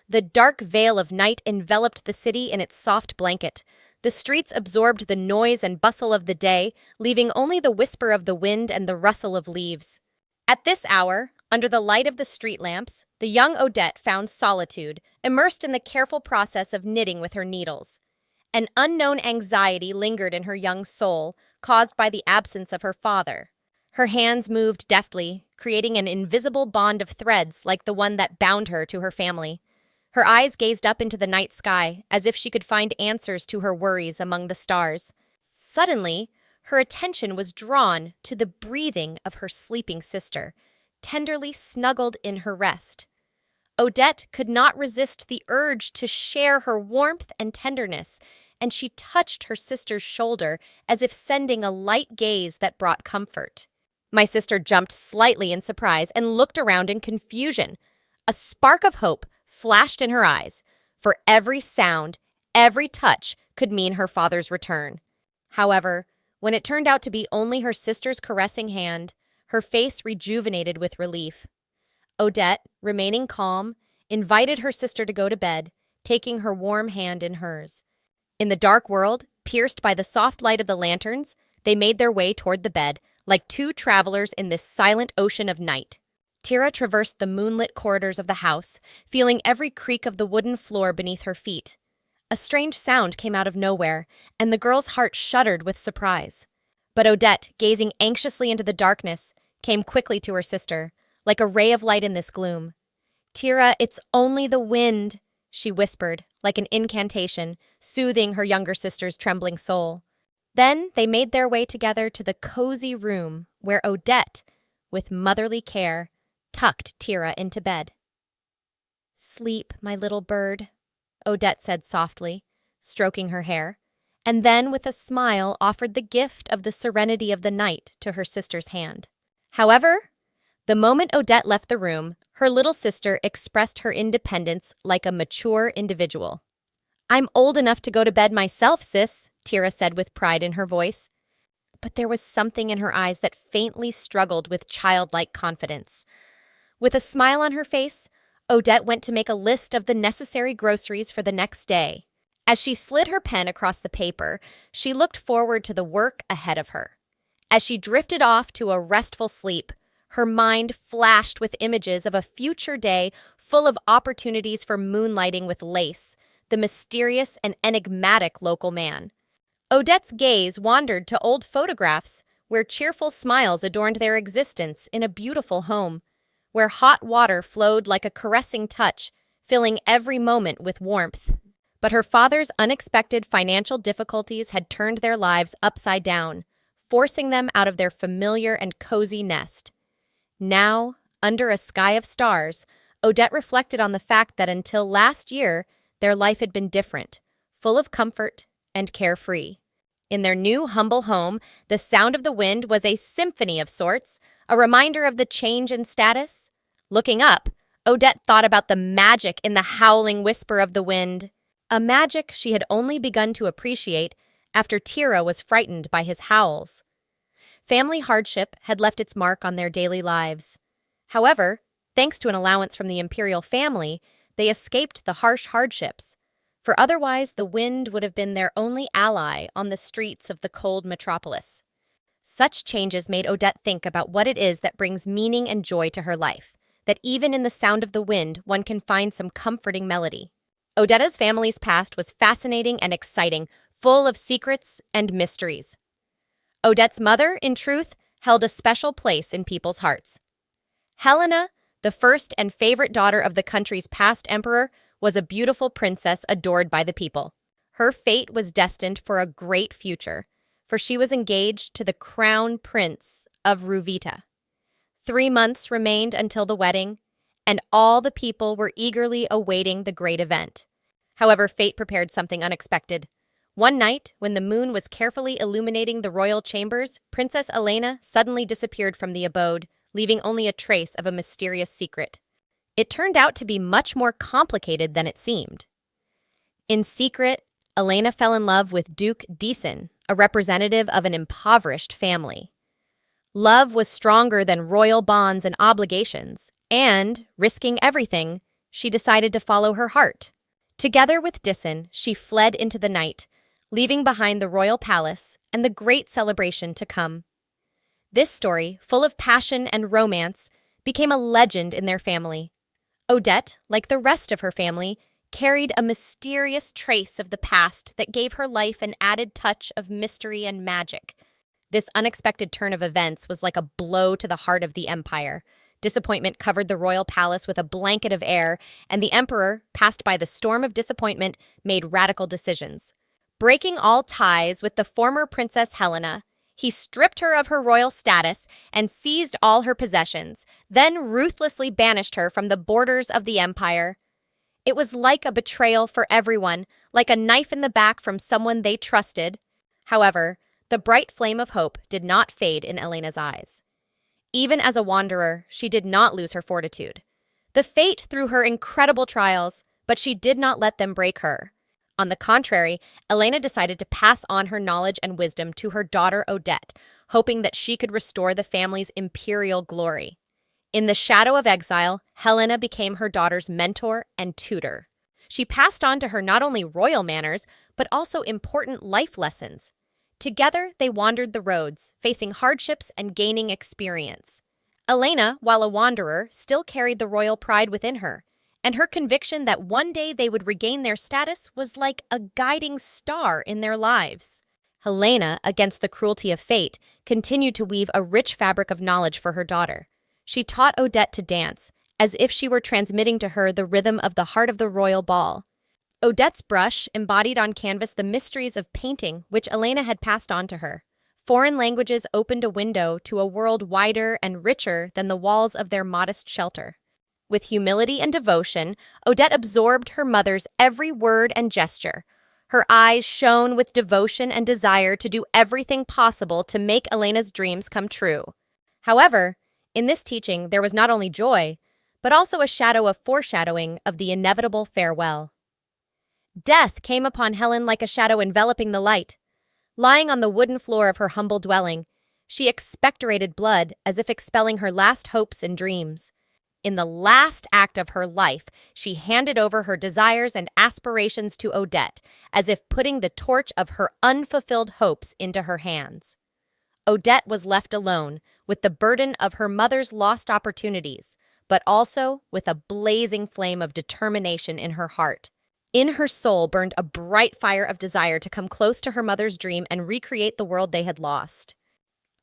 The dark veil of night enveloped the city in its soft blanket. The streets absorbed the noise and bustle of the day, leaving only the whisper of the wind and the rustle of leaves. At this hour, under the light of the street lamps, the young Odette found solitude, immersed in the careful process of knitting with her needles. An unknown anxiety lingered in her young soul, caused by the absence of her father. Her hands moved deftly, creating an invisible bond of threads like the one that bound her to her family. Her eyes gazed up into the night sky, as if she could find answers to her worries among the stars. Suddenly, her attention was drawn to the breathing of her sleeping sister, tenderly snuggled in her rest. Odette could not resist the urge to share her warmth and tenderness, and she touched her sister's shoulder as if sending a light gaze that brought comfort. My sister jumped slightly in surprise and looked around in confusion. A spark of hope flashed in her eyes, for every sound, every touch could mean her father's return. However, when it turned out to be only her sister's caressing hand, her face rejuvenated with relief. Odette, remaining calm, invited her sister to go to bed, taking her warm hand in hers. In the dark world, pierced by the soft light of the lanterns, they made their way toward the bed, like two travelers in this silent ocean of night. Tira traversed the moonlit corridors of the house, feeling every creak of the wooden floor beneath her feet. A strange sound came out of nowhere, and the girl's heart shuddered with surprise. But Odette, gazing anxiously into the darkness, came quickly to her sister, like a ray of light in this gloom. "Tira, it's only the wind," she whispered, like an incantation, soothing her younger sister's trembling soul. Then they made their way together to the cozy room where Odette, with motherly care, tucked Tira into bed. "Sleep, my little bird," Odette said softly, stroking her hair, and then with a smile offered the gift of the serenity of the night to her sister's hand. However, the moment Odette left the room, her little sister expressed her independence like a mature individual. "I'm old enough to go to bed myself, sis," Tira said with pride in her voice. But there was something in her eyes that faintly struggled with childlike confidence. With a smile on her face, Odette went to make a list of the necessary groceries for the next day. As she slid her pen across the paper, she looked forward to the work ahead of her. As she drifted off to a restful sleep, her mind flashed with images of a future day full of opportunities for moonlighting with Lace, the mysterious and enigmatic local man. Odette's gaze wandered to old photographs where cheerful smiles adorned their existence in a beautiful home, where hot water flowed like a caressing touch, filling every moment with warmth. But her father's unexpected financial difficulties had turned their lives upside down, forcing them out of their familiar and cozy nest. Now, under a sky of stars, Odette reflected on the fact that until last year, their life had been different, full of comfort and carefree. In their new humble home, the sound of the wind was a symphony of sorts, a reminder of the change in status. Looking up, Odette thought about the magic in the howling whisper of the wind, a magic she had only begun to appreciate after Tira was frightened by his howls. Family hardship had left its mark on their daily lives. However, thanks to an allowance from the imperial family, they escaped the harsh hardships, for otherwise the wind would have been their only ally on the streets of the cold metropolis. Such changes made Odette think about what it is that brings meaning and joy to her life, that even in the sound of the wind one can find some comforting melody. Odette's family's past was fascinating and exciting, full of secrets and mysteries. Odette's mother, in truth, held a special place in people's hearts. Helena, the first and favorite daughter of the country's past emperor, was a beautiful princess adored by the people. Her fate was destined for a great future, for she was engaged to the crown prince of Ruvita. 3 months remained until the wedding, and all the people were eagerly awaiting the great event. However, fate prepared something unexpected. One night, when the moon was carefully illuminating the royal chambers, Princess Elena suddenly disappeared from the abode, leaving only a trace of a mysterious secret. It turned out to be much more complicated than it seemed. In secret, Elena fell in love with Duke Deason, a representative of an impoverished family. Love was stronger than royal bonds and obligations, and, risking everything, she decided to follow her heart. Together with Disin, she fled into the night, leaving behind the royal palace and the great celebration to come. This story, full of passion and romance, became a legend in their family. Odette, like the rest of her family, carried a mysterious trace of the past that gave her life an added touch of mystery and magic. This unexpected turn of events was like a blow to the heart of the empire. Disappointment covered the royal palace with a blanket of air, and the emperor, passed by the storm of disappointment, made radical decisions. Breaking all ties with the former Princess Helena, he stripped her of her royal status and seized all her possessions, then ruthlessly banished her from the borders of the empire. It was like a betrayal for everyone, like a knife in the back from someone they trusted. However, the bright flame of hope did not fade in Elena's eyes. Even as a wanderer, she did not lose her fortitude. The fate threw her incredible trials, but she did not let them break her. On the contrary, Elena decided to pass on her knowledge and wisdom to her daughter Odette, hoping that she could restore the family's imperial glory. In the shadow of exile, Helena became her daughter's mentor and tutor. She passed on to her not only royal manners, but also important life lessons. Together, they wandered the roads, facing hardships and gaining experience. Elena, while a wanderer, still carried the royal pride within her, and her conviction that one day they would regain their status was like a guiding star in their lives. Helena, against the cruelty of fate, continued to weave a rich fabric of knowledge for her daughter. She taught Odette to dance, as if she were transmitting to her the rhythm of the heart of the royal ball. Odette's brush embodied on canvas the mysteries of painting which Elena had passed on to her. Foreign languages opened a window to a world wider and richer than the walls of their modest shelter. With humility and devotion, Odette absorbed her mother's every word and gesture. Her eyes shone with devotion and desire to do everything possible to make Elena's dreams come true. However, in this teaching there was not only joy, but also a shadow of foreshadowing of the inevitable farewell. Death came upon Helen like a shadow enveloping the light. Lying on the wooden floor of her humble dwelling, she expectorated blood as if expelling her last hopes and dreams. In the last act of her life, she handed over her desires and aspirations to Odette, as if putting the torch of her unfulfilled hopes into her hands. Odette was left alone, with the burden of her mother's lost opportunities, but also with a blazing flame of determination in her heart. In her soul burned a bright fire of desire to come close to her mother's dream and recreate the world they had lost.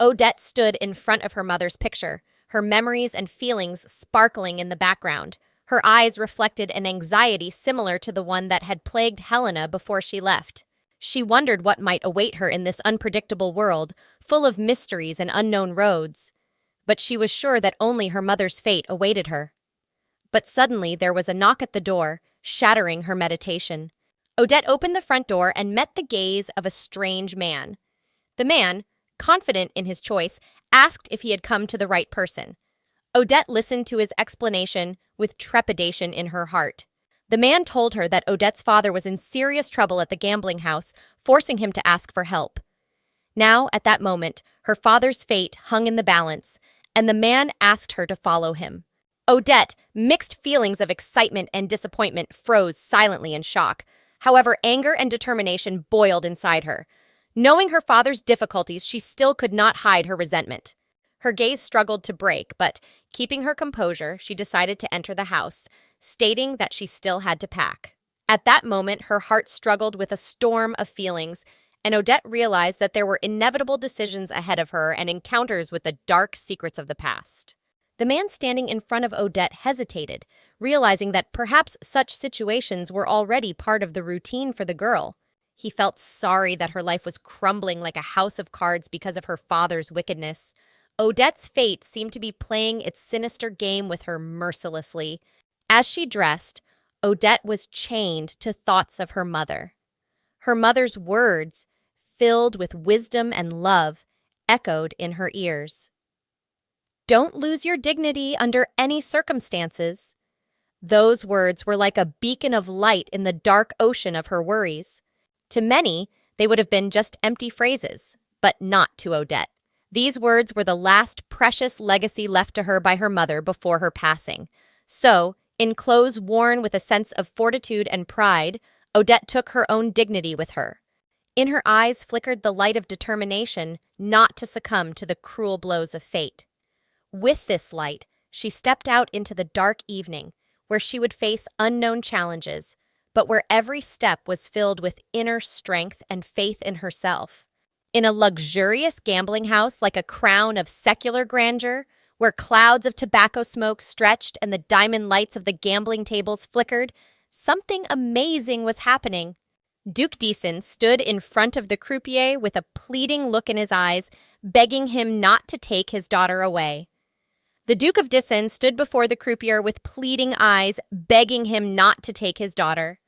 Odette stood in front of her mother's picture, her memories and feelings sparkling in the background. Her eyes reflected an anxiety similar to the one that had plagued Helena before she left. She wondered what might await her in this unpredictable world, full of mysteries and unknown roads. But she was sure that only her mother's fate awaited her. But suddenly there was a knock at the door, shattering her meditation. Odette opened the front door and met the gaze of a strange man. The man, confident in his choice, asked if he had come to the right person. Odette listened to his explanation with trepidation in her heart. The man told her that Odette's father was in serious trouble at the gambling house, forcing him to ask for help. Now, at that moment, her father's fate hung in the balance, and the man asked her to follow him. Odette, mixed feelings of excitement and disappointment, froze silently in shock. However, anger and determination boiled inside her. Knowing her father's difficulties, she still could not hide her resentment. Her gaze struggled to break, but, keeping her composure, she decided to enter the house, stating that she still had to pack. At that moment, her heart struggled with a storm of feelings, and Odette realized that there were inevitable decisions ahead of her and encounters with the dark secrets of the past. The man standing in front of Odette hesitated, realizing that perhaps such situations were already part of the routine for the girl. He felt sorry that her life was crumbling like a house of cards because of her father's wickedness. Odette's fate seemed to be playing its sinister game with her mercilessly. As she dressed, Odette was chained to thoughts of her mother. Her mother's words, filled with wisdom and love, echoed in her ears. "Don't lose your dignity under any circumstances." Those words were like a beacon of light in the dark ocean of her worries. To many, they would have been just empty phrases, but not to Odette. These words were the last precious legacy left to her by her mother before her passing. So, In clothes worn with a sense of fortitude and pride, Odette took her own dignity with her. In her eyes flickered the light of determination not to succumb to the cruel blows of fate. With this light, she stepped out into the dark evening, where she would face unknown challenges, but where every step was filled with inner strength and faith in herself. In a luxurious gambling house like a crown of secular grandeur, where clouds of tobacco smoke stretched and the diamond lights of the gambling tables flickered, something amazing was happening. Duke Deason stood in front of the croupier with a pleading look in his eyes, begging him not to take his daughter away. The Duke of Deason stood before the croupier with pleading eyes, begging him not to take his daughter.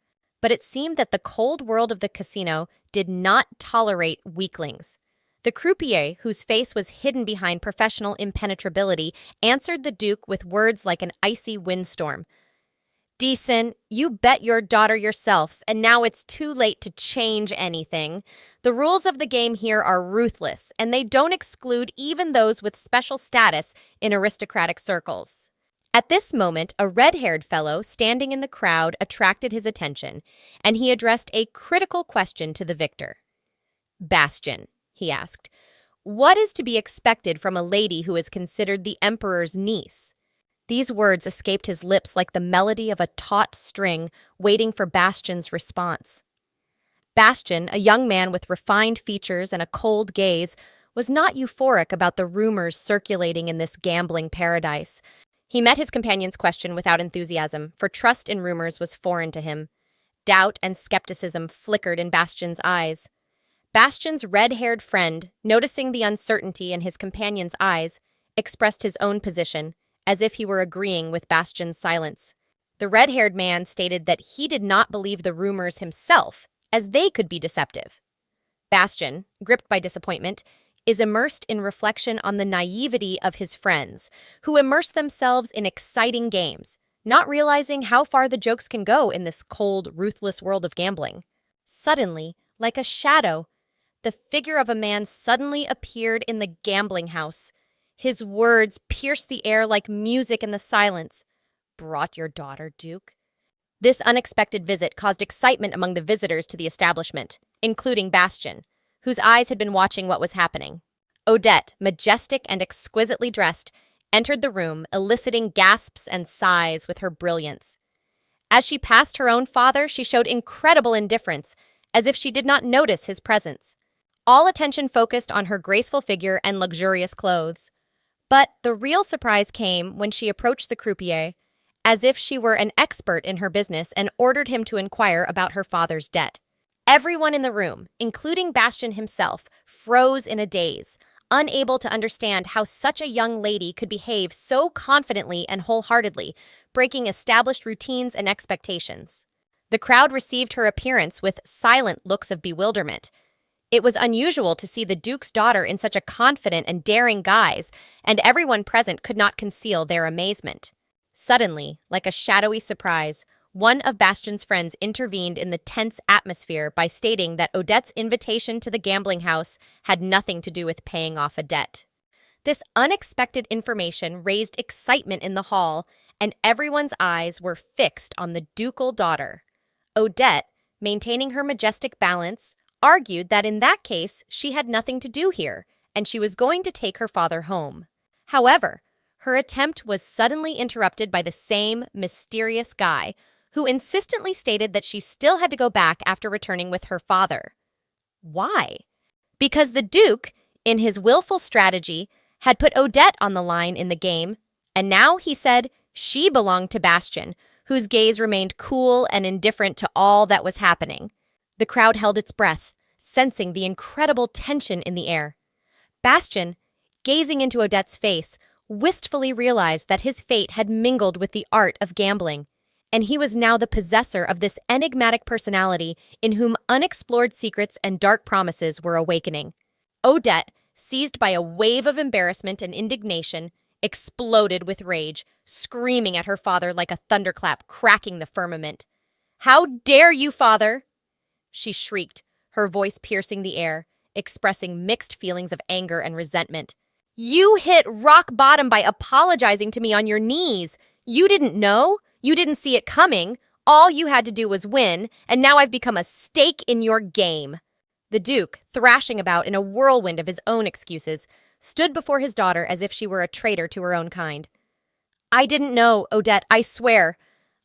But it seemed that the cold world of the casino did not tolerate weaklings. The croupier, whose face was hidden behind professional impenetrability, answered the Duke with words like an icy windstorm. "Deason, you bet your daughter yourself, and now it's too late to change anything. The rules of the game here are ruthless, and they don't exclude even those with special status in aristocratic circles." At this moment, a red-haired fellow standing in the crowd attracted his attention, and he addressed a critical question to the victor. "Bastian," he asked, "what is to be expected from a lady who is considered the emperor's niece?" These words escaped his lips like the melody of a taut string, waiting for Bastian's response. Bastian, a young man with refined features and a cold gaze, was not euphoric about the rumors circulating in this gambling paradise. He met his companion's question without enthusiasm, for trust in rumors was foreign to him. Doubt and skepticism flickered in Bastian's eyes. Bastian's red-haired friend, noticing the uncertainty in his companion's eyes, expressed his own position, as if he were agreeing with Bastian's silence. The red-haired man stated that he did not believe the rumors himself, as they could be deceptive. Bastian, gripped by disappointment, is immersed in reflection on the naivety of his friends, who immerse themselves in exciting games, not realizing how far the jokes can go in this cold, ruthless world of gambling. Suddenly, like a shadow, the figure of a man suddenly appeared in the gambling house. His words pierced the air like music in the silence. "Brought your daughter, Duke?" This unexpected visit caused excitement among the visitors to the establishment, including Bastian, whose eyes had been watching what was happening. Odette, majestic and exquisitely dressed, entered the room, eliciting gasps and sighs with her brilliance. As she passed her own father, she showed incredible indifference, as if she did not notice his presence. All attention focused on her graceful figure and luxurious clothes. But the real surprise came when she approached the croupier, as if she were an expert in her business, and ordered him to inquire about her father's debt. Everyone in the room, including Bastian himself, froze in a daze, unable to understand how such a young lady could behave so confidently and wholeheartedly, breaking established routines and expectations. The crowd received her appearance with silent looks of bewilderment. It was unusual to see the Duke's daughter in such a confident and daring guise, and everyone present could not conceal their amazement. Suddenly, like a shadowy surprise, one of Bastian's friends intervened in the tense atmosphere by stating that Odette's invitation to the gambling house had nothing to do with paying off a debt. This unexpected information raised excitement in the hall, and everyone's eyes were fixed on the ducal daughter. Odette, maintaining her majestic balance, argued that in that case she had nothing to do here, and she was going to take her father home. However, her attempt was suddenly interrupted by the same mysterious guy, who insistently stated that she still had to go back after returning with her father. Why? Because the Duke, in his willful strategy, had put Odette on the line in the game, and now he said she belonged to Bastian, whose gaze remained cool and indifferent to all that was happening. The crowd held its breath, sensing the incredible tension in the air. Bastian, gazing into Odette's face, wistfully realized that his fate had mingled with the art of gambling, and he was now the possessor of this enigmatic personality in whom unexplored secrets and dark promises were awakening. Odette, seized by a wave of embarrassment and indignation, exploded with rage, screaming at her father like a thunderclap cracking the firmament. "How dare you, father?" she shrieked, her voice piercing the air, expressing mixed feelings of anger and resentment. "You hit rock bottom by apologizing to me on your knees. You didn't know? You didn't see it coming. All you had to do was win, and now I've become a stake in your game. The Duke, thrashing about in a whirlwind of his own excuses, stood before his daughter as if she were a traitor to her own kind. I didn't know, Odette, I swear.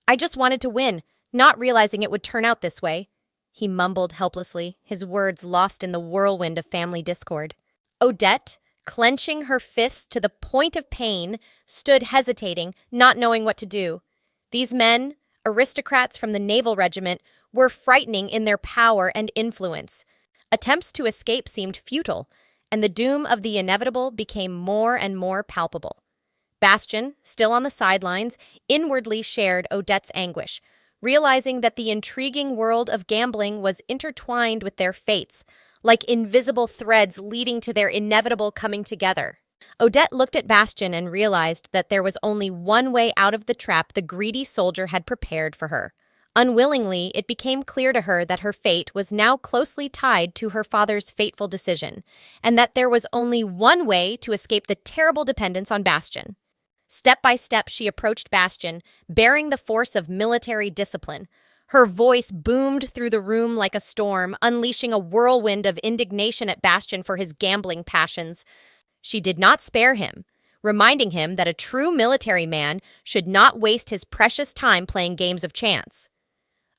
I just wanted to win, not realizing it would turn out this way. He mumbled helplessly, his words lost in the whirlwind of family discord. Odette, clenching her fists to the point of pain, stood hesitating, not knowing what to do. These men, aristocrats from the naval regiment, were frightening in their power and influence. Attempts to escape seemed futile, and the doom of the inevitable became more and more palpable. Bastian, still on the sidelines, inwardly shared Odette's anguish, realizing that the intriguing world of gambling was intertwined with their fates, like invisible threads leading to their inevitable coming together. Odette looked at Bastian and realized that there was only one way out of the trap the greedy soldier had prepared for her. Unwillingly, it became clear to her that her fate was now closely tied to her father's fateful decision, and that there was only one way to escape the terrible dependence on Bastian. Step by step, she approached Bastian, bearing the force of military discipline. Her voice boomed through the room like a storm, unleashing a whirlwind of indignation at Bastian for his gambling passions. She did not spare him, reminding him that a true military man should not waste his precious time playing games of chance.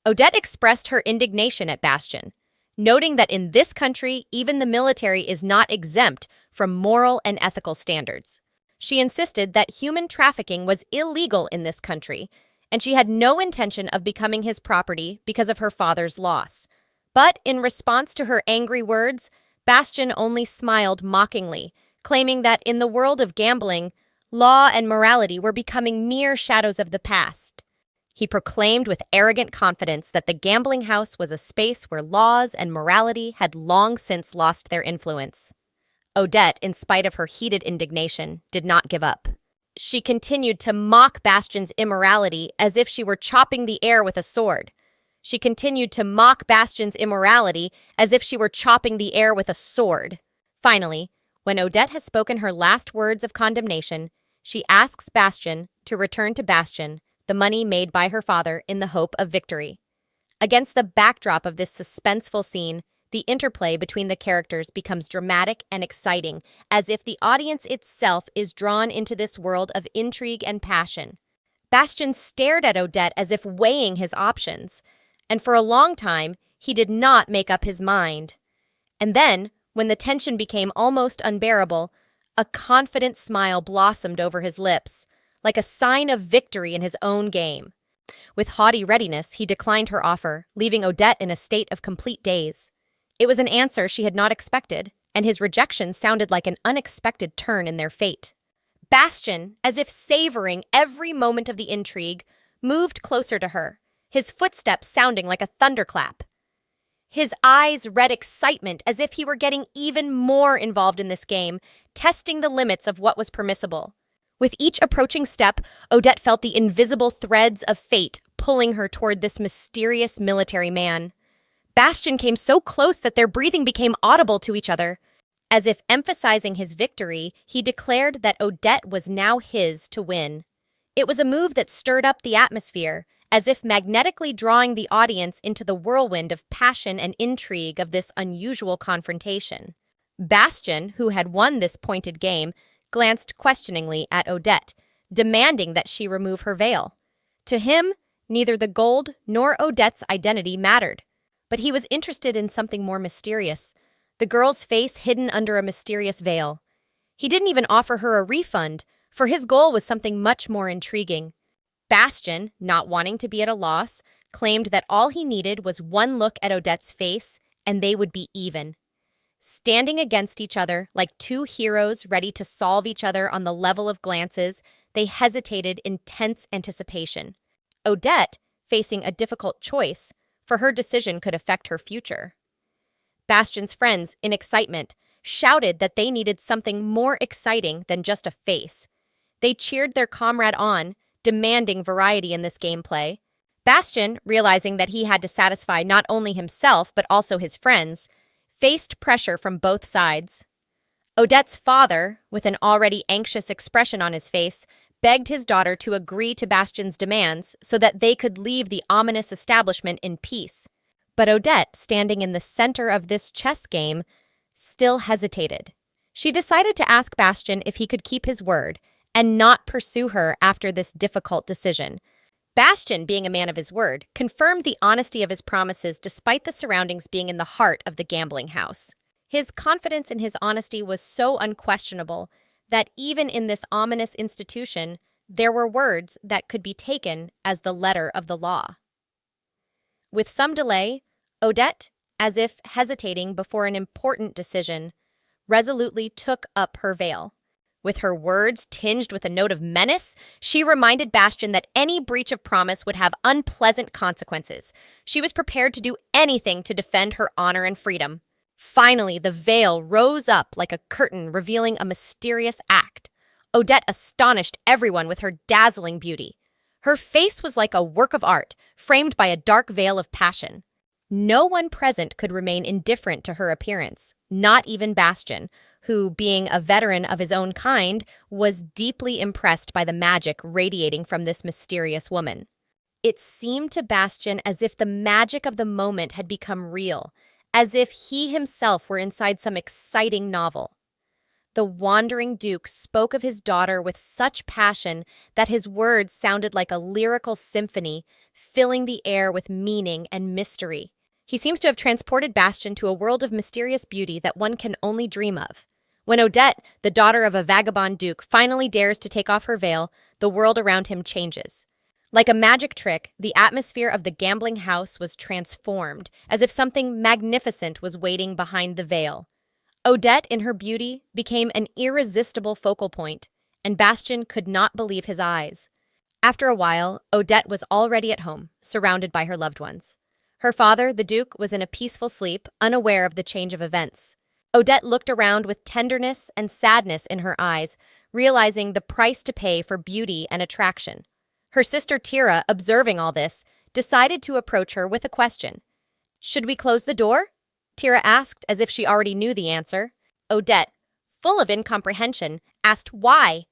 Odette expressed her indignation at Bastian, noting that in this country, even the military is not exempt from moral and ethical standards. She insisted that human trafficking was illegal in this country, and she had no intention of becoming his property because of her father's loss. But in response to her angry words, Bastian only smiled mockingly, claiming that in the world of gambling, law and morality were becoming mere shadows of the past. He proclaimed with arrogant confidence that the gambling house was a space where laws and morality had long since lost their influence. Odette, in spite of her heated indignation, did not give up. She continued to mock Bastian's immorality as if she were chopping the air with a sword. She continued to mock Bastian's immorality as if she were chopping the air with a sword. Finally, when Odette has spoken her last words of condemnation, she asks Bastian to return to Bastian the money made by her father in the hope of victory. Against the backdrop of this suspenseful scene, the interplay between the characters becomes dramatic and exciting, as if the audience itself is drawn into this world of intrigue and passion. Bastian stared at Odette as if weighing his options, and for a long time, he did not make up his mind. And then, when the tension became almost unbearable, a confident smile blossomed over his lips, like a sign of victory in his own game. With haughty readiness, he declined her offer, leaving Odette in a state of complete daze. It was an answer she had not expected, and his rejection sounded like an unexpected turn in their fate. Bastian, as if savoring every moment of the intrigue, moved closer to her, his footsteps sounding like a thunderclap. His eyes read excitement as if he were getting even more involved in this game, testing the limits of what was permissible. With each approaching step, Odette felt the invisible threads of fate pulling her toward this mysterious military man. Bastian came so close that their breathing became audible to each other. As if emphasizing his victory, he declared that Odette was now his to win. It was a move that stirred up the atmosphere, as if magnetically drawing the audience into the whirlwind of passion and intrigue of this unusual confrontation. Bastian, who had won this pointed game, glanced questioningly at Odette, demanding that she remove her veil. To him, neither the gold nor Odette's identity mattered. But he was interested in something more mysterious, the girl's face hidden under a mysterious veil. He didn't even offer her a refund, for his goal was something much more intriguing. Bastian, not wanting to be at a loss, claimed that all he needed was one look at Odette's face, and they would be even. Standing against each other like two heroes ready to solve each other on the level of glances, they hesitated in tense anticipation. Odette, facing a difficult choice, for her decision could affect her future. Bastian's friends, in excitement, shouted that they needed something more exciting than just a face. They cheered their comrade on, demanding variety in this gameplay. Bastian, realizing that he had to satisfy not only himself but also his friends, faced pressure from both sides. Odette's father, with an already anxious expression on his face, begged his daughter to agree to Bastian's demands so that they could leave the ominous establishment in peace. But Odette, standing in the center of this chess game, still hesitated. She decided to ask Bastian if he could keep his word and not pursue her after this difficult decision. Bastian, being a man of his word, confirmed the honesty of his promises despite the surroundings being in the heart of the gambling house. His confidence in his honesty was so unquestionable that even in this ominous institution, there were words that could be taken as the letter of the law. With some delay, Odette, as if hesitating before an important decision, resolutely took up her veil. With her words tinged with a note of menace, she reminded Bastian that any breach of promise would have unpleasant consequences. She was prepared to do anything to defend her honor and freedom. Finally, the veil rose up like a curtain revealing a mysterious act. Odette astonished everyone with her dazzling beauty. Her face was like a work of art, framed by a dark veil of passion. No one present could remain indifferent to her appearance, not even Bastian, who, being a veteran of his own kind, was deeply impressed by the magic radiating from this mysterious woman. It seemed to Bastian as if the magic of the moment had become real, as if he himself were inside some exciting novel. The wandering duke spoke of his daughter with such passion that his words sounded like a lyrical symphony, filling the air with meaning and mystery. He seems to have transported Bastian to a world of mysterious beauty that one can only dream of. When Odette, the daughter of a vagabond duke, finally dares to take off her veil, the world around him changes. Like a magic trick, the atmosphere of the gambling house was transformed, as if something magnificent was waiting behind the veil. Odette, in her beauty, became an irresistible focal point, and Bastian could not believe his eyes. After a while, Odette was already at home, surrounded by her loved ones. Her father, the duke, was in a peaceful sleep, unaware of the change of events. Odette looked around with tenderness and sadness in her eyes, realizing the price to pay for beauty and attraction. Her sister Tira, observing all this, decided to approach her with a question. "Should we close the door?" Tira asked, as if she already knew the answer. Odette, full of incomprehension, asked why.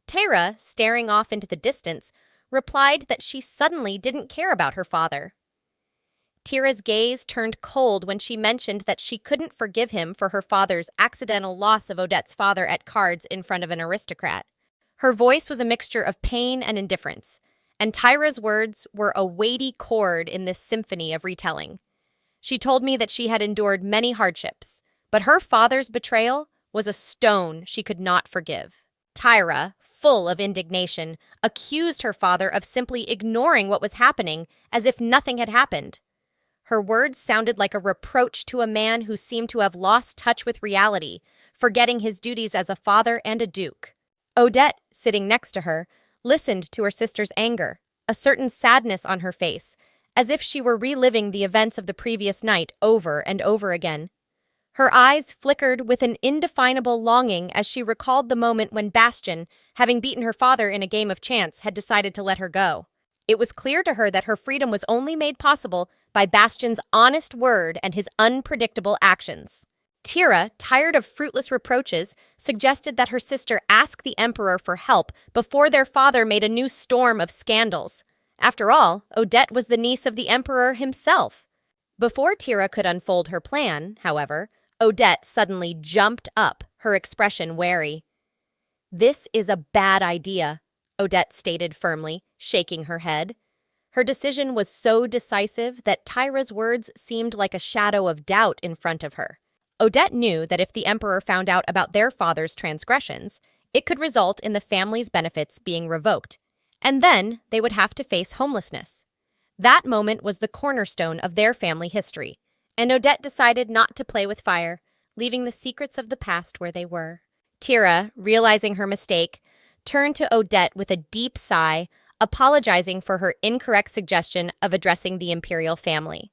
Tira, staring off into the distance, replied that she suddenly didn't care about her father. Tira's gaze turned cold when she mentioned that she couldn't forgive him for her father's accidental loss of Odette's father at cards in front of an aristocrat. Her voice was a mixture of pain and indifference, and Tira's words were a weighty chord in this symphony of retelling. She told me that she had endured many hardships, but her father's betrayal was a stone she could not forgive. Tira, full of indignation, accused her father of simply ignoring what was happening as if nothing had happened. Her words sounded like a reproach to a man who seemed to have lost touch with reality, forgetting his duties as a father and a duke. Odette, sitting next to her, listened to her sister's anger, a certain sadness on her face, as if she were reliving the events of the previous night over and over again. Her eyes flickered with an indefinable longing as she recalled the moment when Bastian, having beaten her father in a game of chance, had decided to let her go. It was clear to her that her freedom was only made possible by Bastian's honest word and his unpredictable actions. Tira, tired of fruitless reproaches, suggested that her sister ask the emperor for help before their father made a new storm of scandals. After all, Odette was the niece of the emperor himself. Before Tira could unfold her plan, however, Odette suddenly jumped up, her expression wary. "This is a bad idea," Odette stated firmly, shaking her head. Her decision was so decisive that Tira's words seemed like a shadow of doubt in front of her. Odette knew that if the emperor found out about their father's transgressions, it could result in the family's benefits being revoked, and then they would have to face homelessness. That moment was the cornerstone of their family history, and Odette decided not to play with fire, leaving the secrets of the past where they were. Tira, realizing her mistake, turned to Odette with a deep sigh, apologizing for her incorrect suggestion of addressing the imperial family.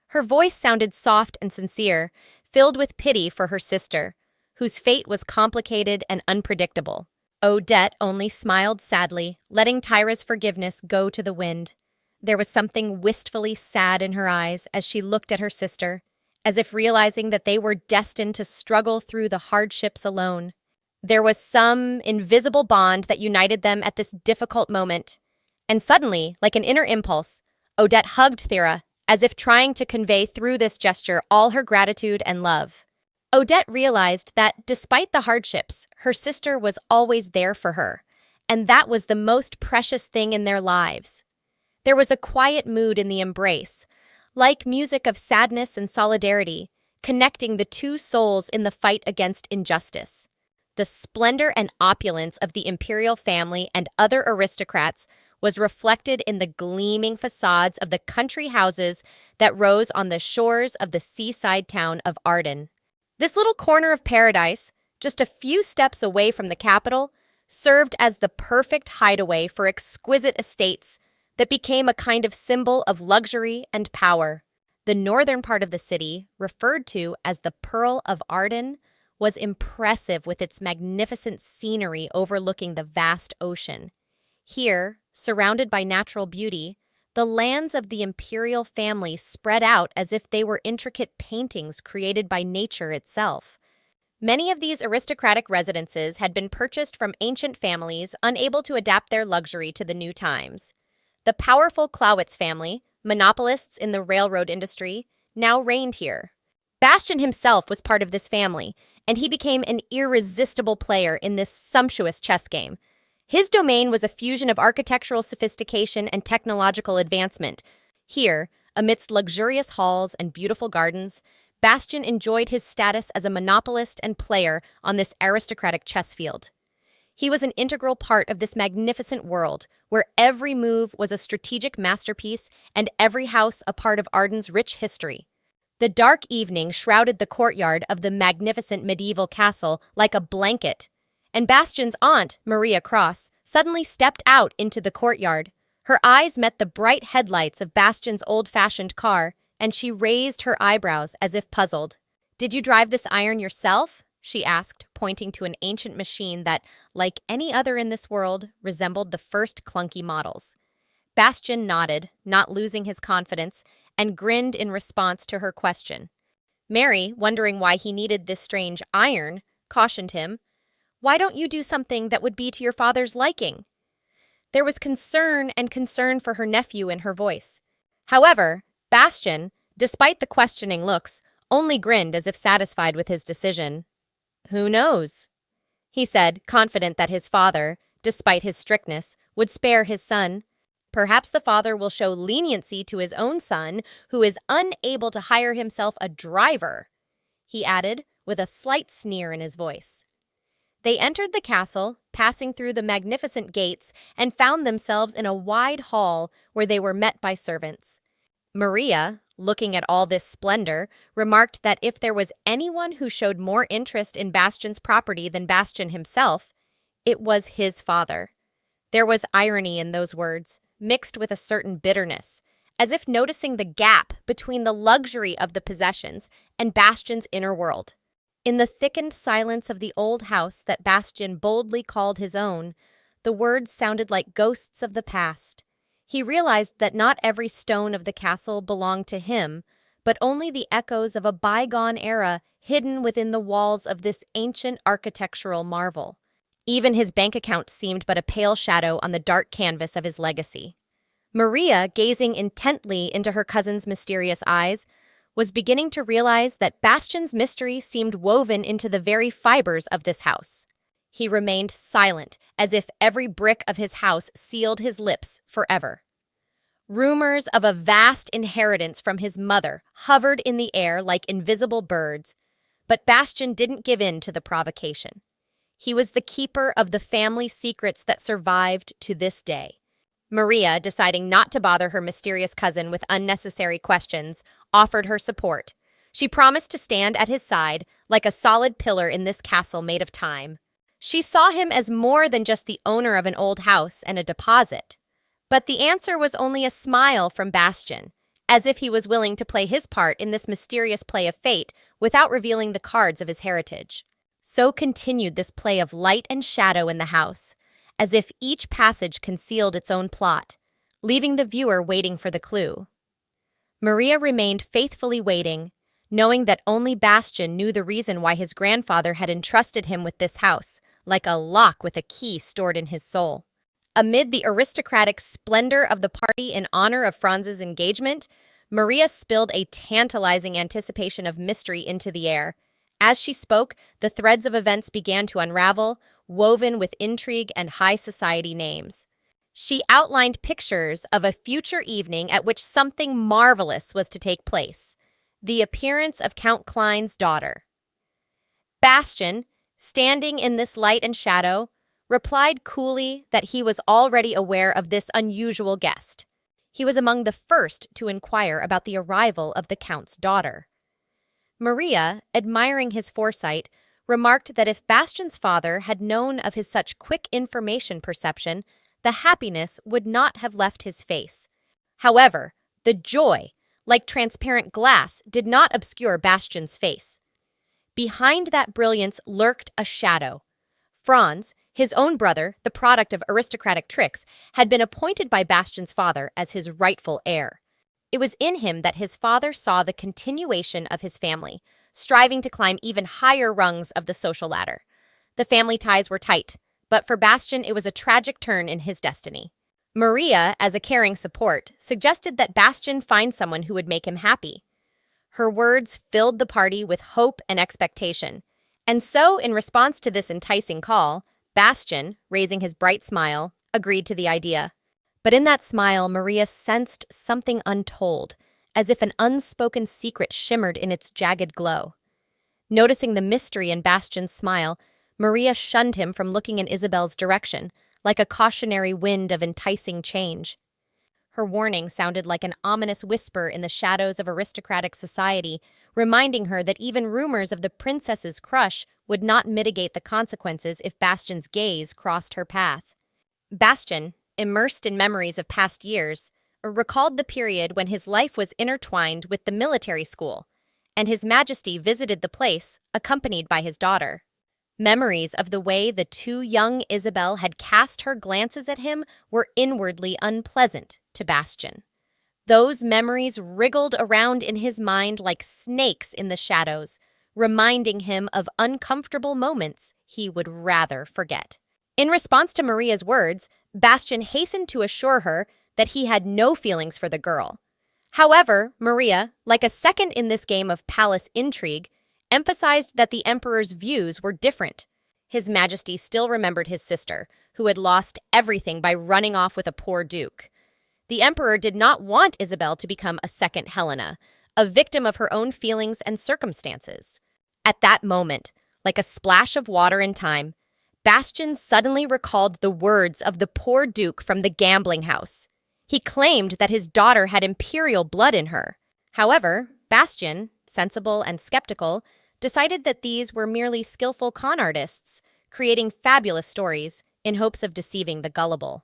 Her voice sounded soft and sincere, filled with pity for her sister, whose fate was complicated and unpredictable. Odette only smiled sadly, letting Tira's forgiveness go to the wind. There was something wistfully sad in her eyes as she looked at her sister, as if realizing that they were destined to struggle through the hardships alone. There was some invisible bond that united them at this difficult moment. And suddenly, like an inner impulse, Odette hugged Thera, as if trying to convey through this gesture all her gratitude and love. Odette realized that, despite the hardships, her sister was always there for her, and that was the most precious thing in their lives. There was a quiet mood in the embrace, like music of sadness and solidarity, connecting the two souls in the fight against injustice. The splendor and opulence of the imperial family and other aristocrats was reflected in the gleaming facades of the country houses that rose on the shores of the seaside town of Arden. This little corner of paradise, just a few steps away from the capital, served as the perfect hideaway for exquisite estates that became a kind of symbol of luxury and power. The northern part of the city, referred to as the Pearl of Arden, was impressive with its magnificent scenery overlooking the vast ocean. Here, surrounded by natural beauty, the lands of the imperial family spread out as if they were intricate paintings created by nature itself. Many of these aristocratic residences had been purchased from ancient families unable to adapt their luxury to the new times. The powerful Clawitz family, monopolists in the railroad industry, now reigned here. Bastian himself was part of this family, and he became an irresistible player in this sumptuous chess game. His domain was a fusion of architectural sophistication and technological advancement. Here, amidst luxurious halls and beautiful gardens, Bastian enjoyed his status as a monopolist and player on this aristocratic chess field. He was an integral part of this magnificent world, where every move was a strategic masterpiece and every house a part of Arden's rich history. The dark evening shrouded the courtyard of the magnificent medieval castle like a blanket, and Bastian's aunt, Maria Cross, suddenly stepped out into the courtyard. Her eyes met the bright headlights of Bastian's old-fashioned car, and she raised her eyebrows as if puzzled. "Did you drive this iron yourself?" she asked, pointing to an ancient machine that, like any other in this world, resembled the first clunky models. Bastian nodded, not losing his confidence, and grinned in response to her question. Mary, wondering why he needed this strange iron, cautioned him, "Why don't you do something that would be to your father's liking?" There was concern for her nephew in her voice. However, Bastian, despite the questioning looks, only grinned as if satisfied with his decision. "Who knows?" he said, confident that his father, despite his strictness, would spare his son. "Perhaps the father will show leniency to his own son, who is unable to hire himself a driver," he added, with a slight sneer in his voice. They entered the castle, passing through the magnificent gates, and found themselves in a wide hall where they were met by servants. Maria, looking at all this splendor, remarked that if there was anyone who showed more interest in Bastian's property than Bastian himself, it was his father. There was irony in those words, mixed with a certain bitterness, as if noticing the gap between the luxury of the possessions and Bastian's inner world. In the thickened silence of the old house that Bastian boldly called his own, the words sounded like ghosts of the past. He realized that not every stone of the castle belonged to him, but only the echoes of a bygone era hidden within the walls of this ancient architectural marvel. Even his bank account seemed but a pale shadow on the dark canvas of his legacy. Maria, gazing intently into her cousin's mysterious eyes, was beginning to realize that Bastian's mystery seemed woven into the very fibers of this house. He remained silent, as if every brick of his house sealed his lips forever. Rumors of a vast inheritance from his mother hovered in the air like invisible birds, but Bastian didn't give in to the provocation. He was the keeper of the family secrets that survived to this day. Maria, deciding not to bother her mysterious cousin with unnecessary questions, offered her support. She promised to stand at his side like a solid pillar in this castle made of time. She saw him as more than just the owner of an old house and a deposit. But the answer was only a smile from Bastian, as if he was willing to play his part in this mysterious play of fate without revealing the cards of his heritage. So continued this play of light and shadow in the house, as if each passage concealed its own plot, leaving the viewer waiting for the clue. Maria remained faithfully waiting, knowing that only Bastian knew the reason why his grandfather had entrusted him with this house, like a lock with a key stored in his soul. Amid the aristocratic splendor of the party in honor of Franz's engagement, Maria spilled a tantalizing anticipation of mystery into the air. As she spoke, the threads of events began to unravel, woven with intrigue and high society names. She outlined pictures of a future evening at which something marvelous was to take place: the appearance of Count Klein's daughter. Bastian, standing in this light and shadow, replied coolly that he was already aware of this unusual guest. He was among the first to inquire about the arrival of the Count's daughter. Maria, admiring his foresight, remarked that if Bastian's father had known of his such quick information perception, the happiness would not have left his face. However, the joy, like transparent glass, did not obscure Bastian's face. Behind that brilliance lurked a shadow. Franz, his own brother, the product of aristocratic tricks, had been appointed by Bastian's father as his rightful heir. It was in him that his father saw the continuation of his family, striving to climb even higher rungs of the social ladder. The family ties were tight, but for Bastian it was a tragic turn in his destiny. Maria, as a caring support, suggested that Bastian find someone who would make him happy. Her words filled the party with hope and expectation. And so, in response to this enticing call, Bastian, raising his bright smile, agreed to the idea. But in that smile, Maria sensed something untold, as if an unspoken secret shimmered in its jagged glow. Noticing the mystery in Bastian's smile, Maria shunned him from looking in Isabel's direction, like a cautionary wind of enticing change. Her warning sounded like an ominous whisper in the shadows of aristocratic society, reminding her that even rumors of the princess's crush would not mitigate the consequences if Bastian's gaze crossed her path. Bastian, immersed in memories of past years, recalled the period when his life was intertwined with the military school, and His Majesty visited the place, accompanied by his daughter. Memories of the way the too young Isabel had cast her glances at him were inwardly unpleasant to Bastian. Those memories wriggled around in his mind like snakes in the shadows, reminding him of uncomfortable moments he would rather forget. In response to Maria's words, Bastian hastened to assure her that he had no feelings for the girl. However, Maria, like a second in this game of palace intrigue, emphasized that the emperor's views were different. His Majesty still remembered his sister, who had lost everything by running off with a poor duke. The emperor did not want Isabel to become a second Helena, a victim of her own feelings and circumstances. At that moment, like a splash of water in time, Bastian suddenly recalled the words of the poor duke from the gambling house. He claimed that his daughter had imperial blood in her. However, Bastian, sensible and skeptical, decided that these were merely skillful con artists, creating fabulous stories in hopes of deceiving the gullible.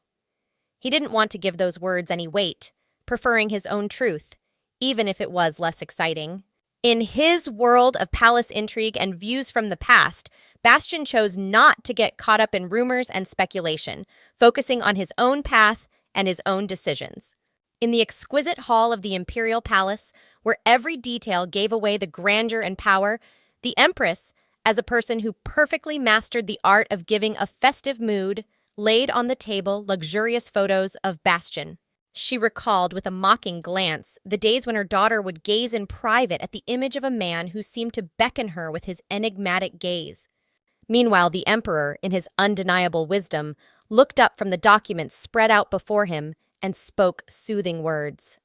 He didn't want to give those words any weight, preferring his own truth, even if it was less exciting. In his world of palace intrigue and views from the past, Bastian chose not to get caught up in rumors and speculation, focusing on his own path and his own decisions. In the exquisite hall of the imperial palace, where every detail gave away the grandeur and power, the Empress, as a person who perfectly mastered the art of giving a festive mood, laid on the table luxurious photos of Bastian. She recalled with a mocking glance the days when her daughter would gaze in private at the image of a man who seemed to beckon her with his enigmatic gaze. Meanwhile, the emperor, in his undeniable wisdom, looked up from the documents spread out before him and spoke soothing words.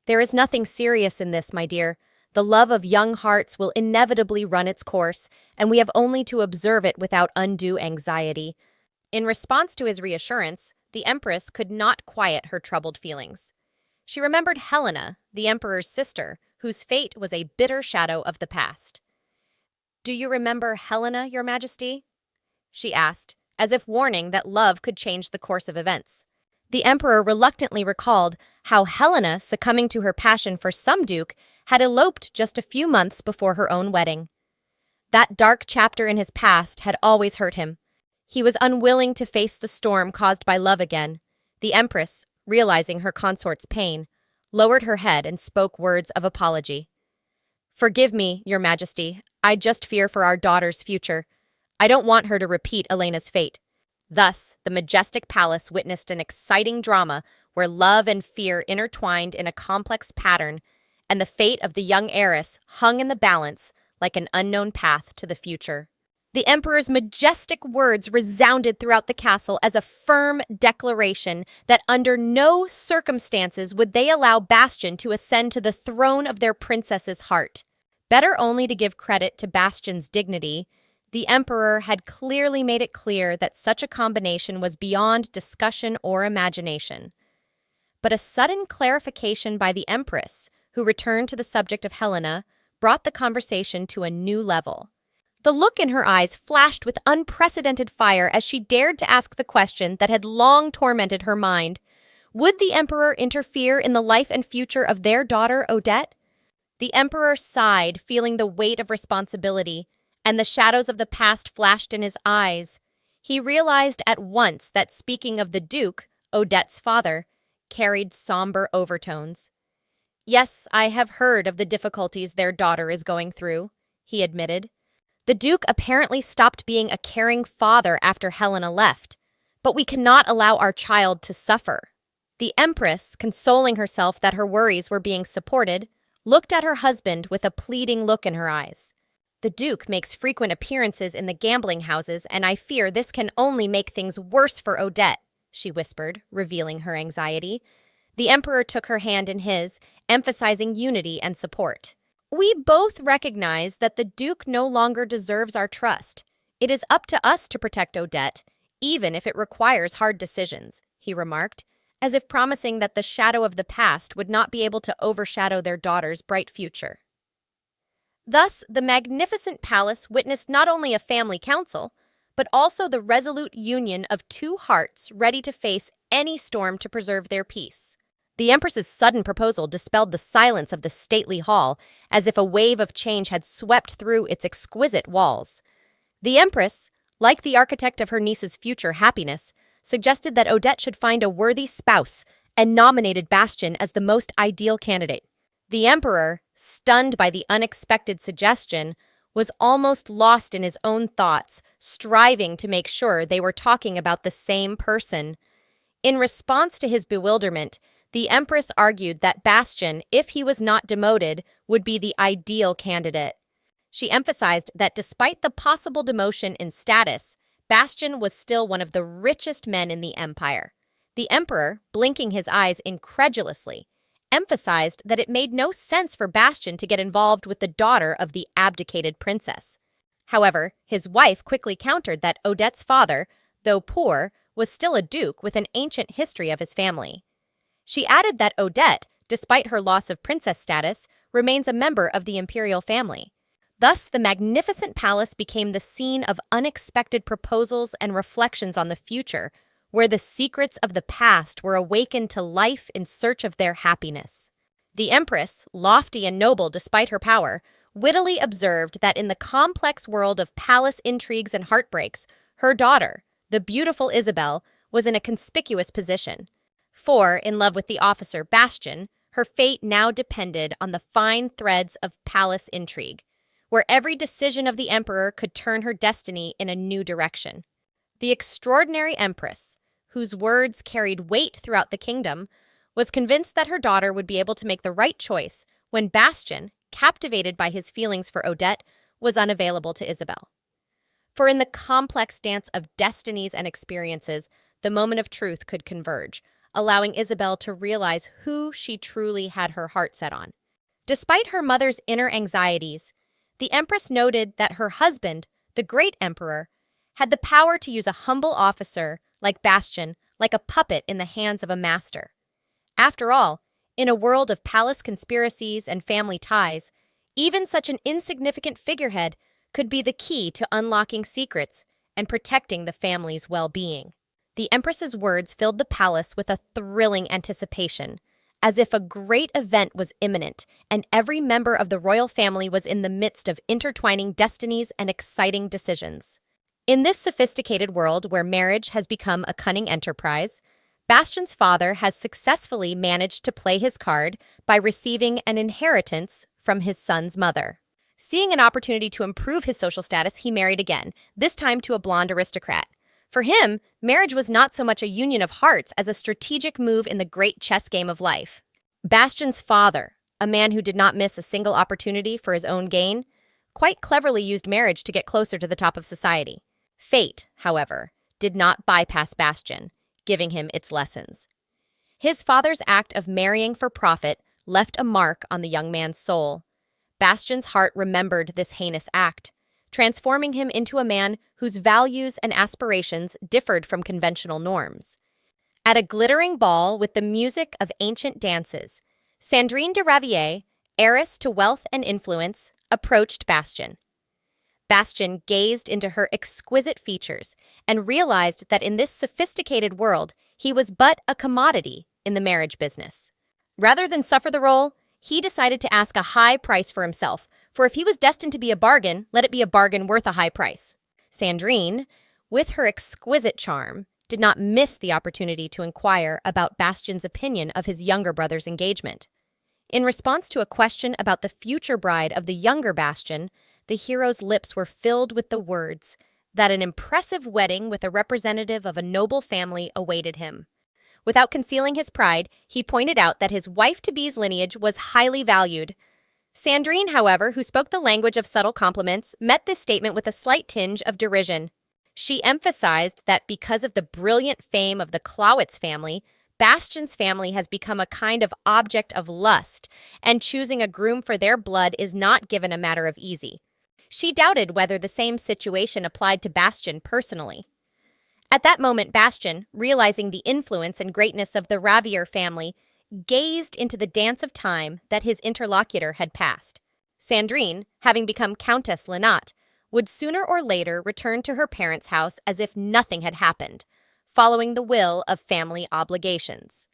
"There is nothing serious in this, my dear. The love of young hearts will inevitably run its course, and we have only to observe it without undue anxiety." In response to his reassurance, the Empress could not quiet her troubled feelings. She remembered Helena, the emperor's sister, whose fate was a bitter shadow of the past. "Do you remember Helena, Your Majesty?" she asked, as if warning that love could change the course of events. The emperor reluctantly recalled how Helena, succumbing to her passion for some duke, had eloped just a few months before her own wedding. That dark chapter in his past had always hurt him. He was unwilling to face the storm caused by love again. The Empress, realizing her consort's pain, lowered her head and spoke words of apology. Forgive me, Your Majesty. I just fear for our daughter's future. I don't want her to repeat Elena's fate. Thus, the majestic palace witnessed an exciting drama where love and fear intertwined in a complex pattern, and the fate of the young heiress hung in the balance like an unknown path to the future. The emperor's majestic words resounded throughout the castle as a firm declaration that under no circumstances would they allow Bastian to ascend to the throne of their princess's heart. Better only to give credit to Bastian's dignity, the emperor had clearly made it clear that such a combination was beyond discussion or imagination. But a sudden clarification by the empress, who returned to the subject of Helena, brought the conversation to a new level. The look in her eyes flashed with unprecedented fire as she dared to ask the question that had long tormented her mind. Would the emperor interfere in the life and future of their daughter, Odette? The emperor sighed, feeling the weight of responsibility, and the shadows of the past flashed in his eyes. He realized at once that speaking of the Duke, Odette's father, carried somber overtones. "Yes, I have heard of the difficulties their daughter is going through," he admitted. "The Duke apparently stopped being a caring father after Helena left, but we cannot allow our child to suffer." The Empress, consoling herself that her worries were being supported, looked at her husband with a pleading look in her eyes. "The Duke makes frequent appearances in the gambling houses, and I fear this can only make things worse for Odette," she whispered, revealing her anxiety. The Emperor took her hand in his, emphasizing unity and support. "We both recognize that the Duke no longer deserves our trust. It is up to us to protect Odette, even if it requires hard decisions," he remarked, as if promising that the shadow of the past would not be able to overshadow their daughter's bright future. Thus, the magnificent palace witnessed not only a family council, but also the resolute union of two hearts ready to face any storm to preserve their peace. The Empress's sudden proposal dispelled the silence of the stately hall, as if a wave of change had swept through its exquisite walls. The Empress, like the architect of her niece's future happiness, suggested that Odette should find a worthy spouse and nominated Bastian as the most ideal candidate. The Emperor, stunned by the unexpected suggestion, was almost lost in his own thoughts, striving to make sure they were talking about the same person. In response to his bewilderment, the Empress argued that Bastian, if he was not demoted, would be the ideal candidate. She emphasized that despite the possible demotion in status, Bastian was still one of the richest men in the empire. The Emperor, blinking his eyes incredulously, emphasized that it made no sense for Bastian to get involved with the daughter of the abdicated princess. However, his wife quickly countered that Odette's father, though poor, was still a duke with an ancient history of his family. She added that Odette, despite her loss of princess status, remains a member of the imperial family. Thus, the magnificent palace became the scene of unexpected proposals and reflections on the future, where the secrets of the past were awakened to life in search of their happiness. The Empress, lofty and noble despite her power, wittily observed that in the complex world of palace intrigues and heartbreaks, her daughter, the beautiful Isabel, was in a conspicuous position. For, in love with the officer Bastian, her fate now depended on the fine threads of palace intrigue, where every decision of the emperor could turn her destiny in a new direction. The extraordinary empress, whose words carried weight throughout the kingdom, was convinced that her daughter would be able to make the right choice when Bastian, captivated by his feelings for Odette, was unavailable to Isabel. For in the complex dance of destinies and experiences, the moment of truth could converge, allowing Isabel to realize who she truly had her heart set on. Despite her mother's inner anxieties, the Empress noted that her husband, the great emperor, had the power to use a humble officer like Bastian like a puppet in the hands of a master. After all, in a world of palace conspiracies and family ties, even such an insignificant figurehead could be the key to unlocking secrets and protecting the family's well-being. The Empress's words filled the palace with a thrilling anticipation, as if a great event was imminent and every member of the royal family was in the midst of intertwining destinies and exciting decisions. In this sophisticated world where marriage has become a cunning enterprise, Bastian's father has successfully managed to play his card by receiving an inheritance from his son's mother. Seeing an opportunity to improve his social status, he married again, this time to a blonde aristocrat. For him, marriage was not so much a union of hearts as a strategic move in the great chess game of life. Bastian's father, a man who did not miss a single opportunity for his own gain, quite cleverly used marriage to get closer to the top of society. Fate, however, did not bypass Bastian, giving him its lessons. His father's act of marrying for profit left a mark on the young man's soul. Bastian's heart remembered this heinous act, transforming him into a man whose values and aspirations differed from conventional norms. At a glittering ball with the music of ancient dances, Sandrine de Ravier, heiress to wealth and influence, approached Bastian. Bastian gazed into her exquisite features and realized that in this sophisticated world, he was but a commodity in the marriage business. Rather than suffer the role, he decided to ask a high price for himself, for if he was destined to be a bargain, let it be a bargain worth a high price. Sandrine, with her exquisite charm, did not miss the opportunity to inquire about Bastian's opinion of his younger brother's engagement. In response to a question about the future bride of the younger Bastian, the hero's lips were filled with the words that an impressive wedding with a representative of a noble family awaited him. Without concealing his pride, he pointed out that his wife-to-be's lineage was highly valued. Sandrine, however, who spoke the language of subtle compliments, met this statement with a slight tinge of derision. She emphasized that because of the brilliant fame of the Clawitz family, Bastian's family has become a kind of object of lust, and choosing a groom for their blood is not given a matter of easy. She doubted whether the same situation applied to Bastian personally. At that moment, Bastian, realizing the influence and greatness of the Ravier family, gazed into the dance of time that his interlocutor had passed. Sandrine, having become Countess Linat, would sooner or later return to her parents' house as if nothing had happened, following the will of family obligations.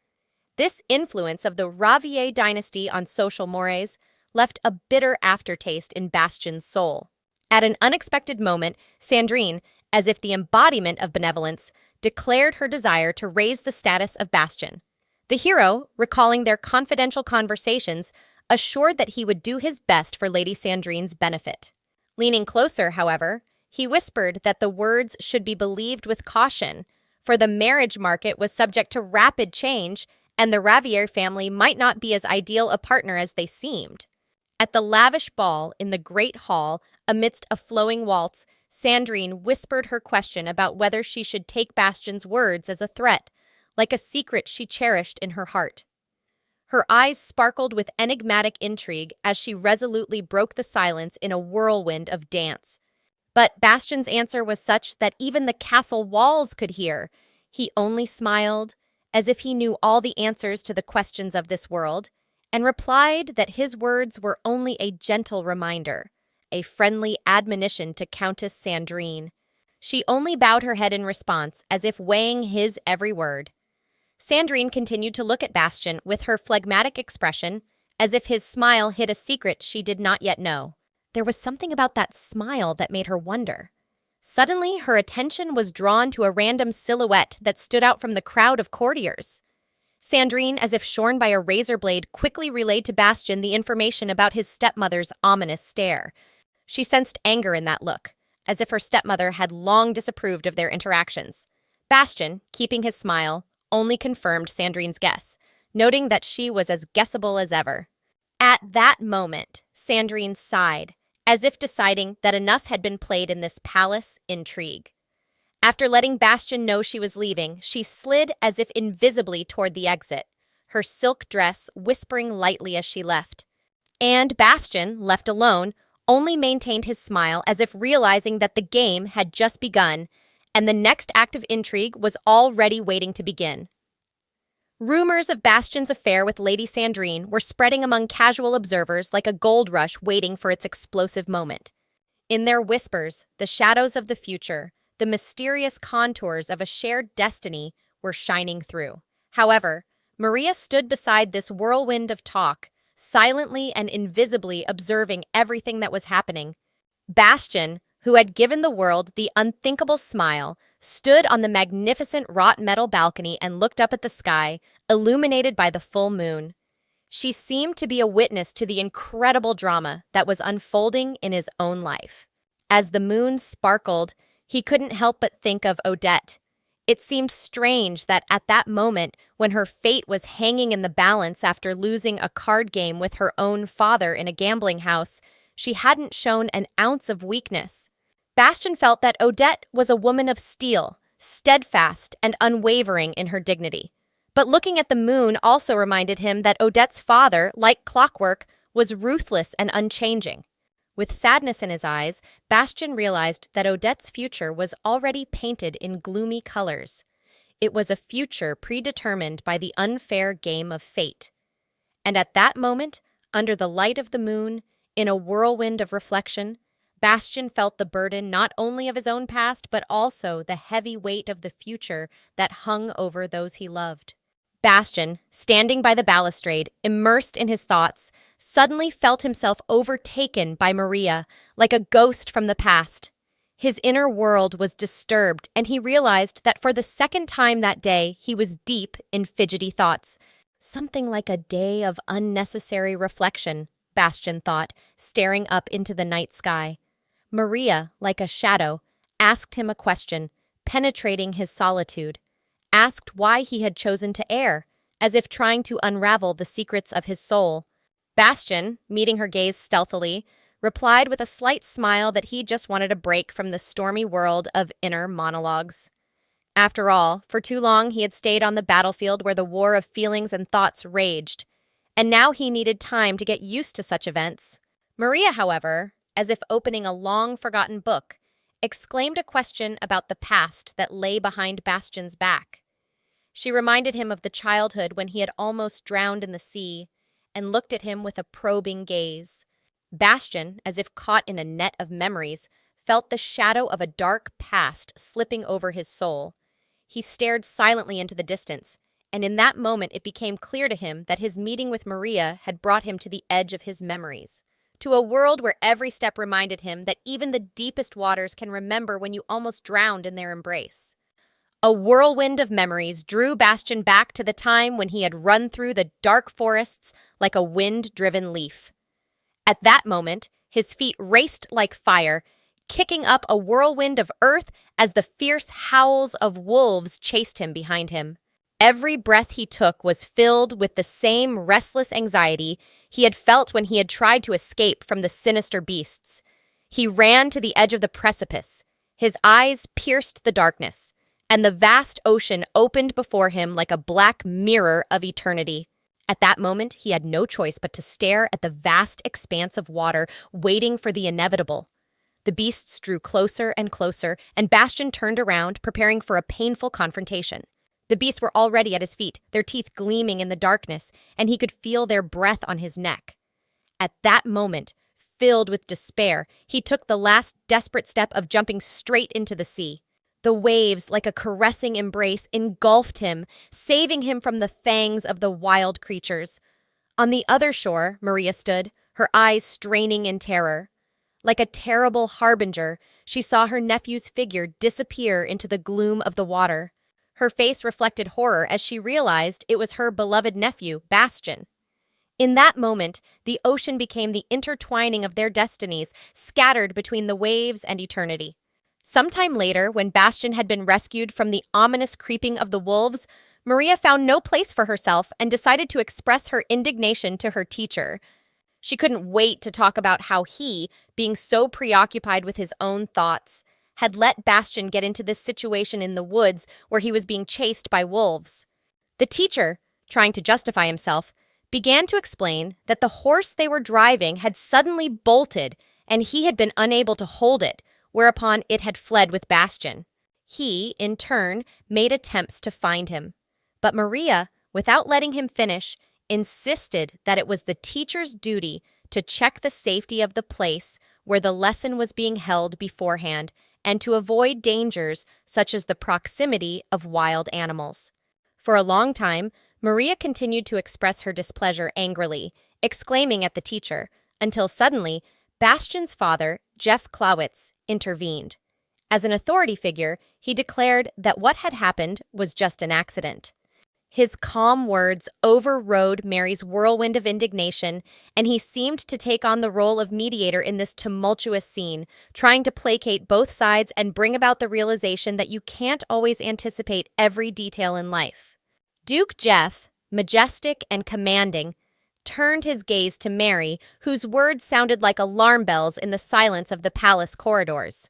This influence of the Ravier dynasty on social mores left a bitter aftertaste in Bastian's soul. At an unexpected moment, Sandrine, as if the embodiment of benevolence, declared her desire to raise the status of Bastian. The hero, recalling their confidential conversations, assured that he would do his best for Lady Sandrine's benefit. Leaning closer, however, he whispered that the words should be believed with caution, for the marriage market was subject to rapid change, and the Ravier family might not be as ideal a partner as they seemed. At the lavish ball in the great hall, amidst a flowing waltz, Sandrine whispered her question about whether she should take Bastian's words as a threat, like a secret she cherished in her heart. Her eyes sparkled with enigmatic intrigue as she resolutely broke the silence in a whirlwind of dance. But Bastian's answer was such that even the castle walls could hear. He only smiled, as if he knew all the answers to the questions of this world, and replied that his words were only a gentle reminder, a friendly admonition to Countess Sandrine. She only bowed her head in response, as if weighing his every word. Sandrine continued to look at Bastian with her phlegmatic expression, as if his smile hid a secret she did not yet know. There was something about that smile that made her wonder. Suddenly, her attention was drawn to a random silhouette that stood out from the crowd of courtiers. Sandrine, as if shorn by a razor blade, quickly relayed to Bastian the information about his stepmother's ominous stare. She sensed anger in that look, as if her stepmother had long disapproved of their interactions. Bastian, keeping his smile, only confirmed Sandrine's guess, noting that she was as guessable as ever. At that moment, Sandrine sighed, as if deciding that enough had been played in this palace intrigue. After letting Bastian know she was leaving, she slid as if invisibly toward the exit, her silk dress whispering lightly as she left. And Bastian, left alone, only maintained his smile as if realizing that the game had just begun, and the next act of intrigue was already waiting to begin. Rumors of Bastian's affair with Lady Sandrine were spreading among casual observers like a gold rush waiting for its explosive moment. In their whispers, the shadows of the future, the mysterious contours of a shared destiny were shining through. However, Maria stood beside this whirlwind of talk, silently and invisibly observing everything that was happening. Bastian, who had given the world the unthinkable smile, stood on the magnificent wrought metal balcony and looked up at the sky, illuminated by the full moon. She seemed to be a witness to the incredible drama that was unfolding in his own life. As the moon sparkled, he couldn't help but think of Odette. It seemed strange that at that moment, when her fate was hanging in the balance after losing a card game with her own father in a gambling house, she hadn't shown an ounce of weakness. Bastian felt that Odette was a woman of steel, steadfast and unwavering in her dignity. But looking at the moon also reminded him that Odette's father, like clockwork, was ruthless and unchanging. With sadness in his eyes, Bastian realized that Odette's future was already painted in gloomy colors. It was a future predetermined by the unfair game of fate. And at that moment, under the light of the moon, in a whirlwind of reflection, Bastian felt the burden not only of his own past, but also the heavy weight of the future that hung over those he loved. Bastian, standing by the balustrade, immersed in his thoughts, suddenly felt himself overtaken by Maria, like a ghost from the past. His inner world was disturbed, and he realized that for the second time that day he was deep in fidgety thoughts. Something like a day of unnecessary reflection, Bastian thought, staring up into the night sky. Maria, like a shadow, asked him a question, penetrating his solitude. Asked why he had chosen to err, as if trying to unravel the secrets of his soul. Bastian, meeting her gaze stealthily, replied with a slight smile that he just wanted a break from the stormy world of inner monologues. After all, for too long he had stayed on the battlefield where the war of feelings and thoughts raged, and now he needed time to get used to such events. Maria, however, as if opening a long-forgotten book, exclaimed a question about the past that lay behind Bastian's back. She reminded him of the childhood when he had almost drowned in the sea, and looked at him with a probing gaze. Bastian, as if caught in a net of memories, felt the shadow of a dark past slipping over his soul. He stared silently into the distance, and in that moment it became clear to him that his meeting with Maria had brought him to the edge of his memories, to a world where every step reminded him that even the deepest waters can remember when you almost drowned in their embrace. A whirlwind of memories drew Bastian back to the time when he had run through the dark forests like a wind-driven leaf. At that moment, his feet raced like fire, kicking up a whirlwind of earth as the fierce howls of wolves chased him behind him. Every breath he took was filled with the same restless anxiety he had felt when he had tried to escape from the sinister beasts. He ran to the edge of the precipice. His eyes pierced the darkness, and the vast ocean opened before him like a black mirror of eternity. At that moment, he had no choice but to stare at the vast expanse of water, waiting for the inevitable. The beasts drew closer and closer, and Bastian turned around, preparing for a painful confrontation. The beasts were already at his feet, their teeth gleaming in the darkness, and he could feel their breath on his neck. At that moment, filled with despair, he took the last desperate step of jumping straight into the sea. The waves, like a caressing embrace, engulfed him, saving him from the fangs of the wild creatures. On the other shore, Maria stood, her eyes straining in terror. Like a terrible harbinger, she saw her nephew's figure disappear into the gloom of the water. Her face reflected horror as she realized it was her beloved nephew, Bastian. In that moment, the ocean became the intertwining of their destinies, scattered between the waves and eternity. Sometime later, when Bastian had been rescued from the ominous creeping of the wolves, Maria found no place for herself and decided to express her indignation to her teacher. She couldn't wait to talk about how he, being so preoccupied with his own thoughts, had let Bastian get into this situation in the woods where he was being chased by wolves. The teacher, trying to justify himself, began to explain that the horse they were driving had suddenly bolted and he had been unable to hold it, whereupon it had fled with Bastian. He, in turn, made attempts to find him. But Maria, without letting him finish, insisted that it was the teacher's duty to check the safety of the place where the lesson was being held beforehand and to avoid dangers such as the proximity of wild animals. For a long time, Maria continued to express her displeasure angrily, exclaiming at the teacher, until suddenly, Bastian's father, Jeff Clawitz, intervened. As an authority figure, he declared that what had happened was just an accident. His calm words overrode Mary's whirlwind of indignation, and he seemed to take on the role of mediator in this tumultuous scene, trying to placate both sides and bring about the realization that you can't always anticipate every detail in life. Duke Jeff, majestic and commanding, turned his gaze to Mary, whose words sounded like alarm bells in the silence of the palace corridors.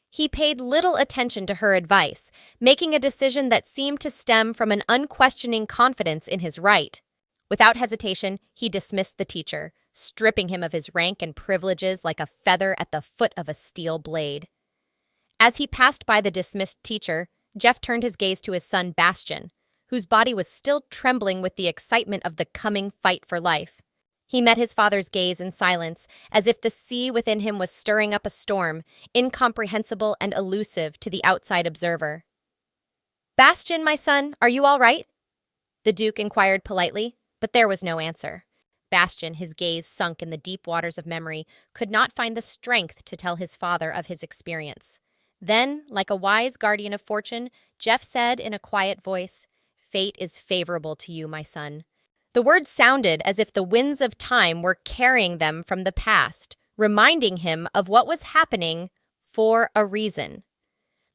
He paid little attention to her advice, making a decision that seemed to stem from an unquestioning confidence in his right. Without hesitation, he dismissed the teacher, stripping him of his rank and privileges like a feather at the foot of a steel blade. As he passed by the dismissed teacher, Jeff turned his gaze to his son Bastian, whose body was still trembling with the excitement of the coming fight for life. He met his father's gaze in silence, as if the sea within him was stirring up a storm, incomprehensible and elusive to the outside observer. "Bastian, my son, are you all right?" the Duke inquired politely, but there was no answer. Bastian, his gaze sunk in the deep waters of memory, could not find the strength to tell his father of his experience. Then, like a wise guardian of fortune, Jeff said in a quiet voice, "Fate is favorable to you, my son." The words sounded as if the winds of time were carrying them from the past, reminding him of what was happening for a reason.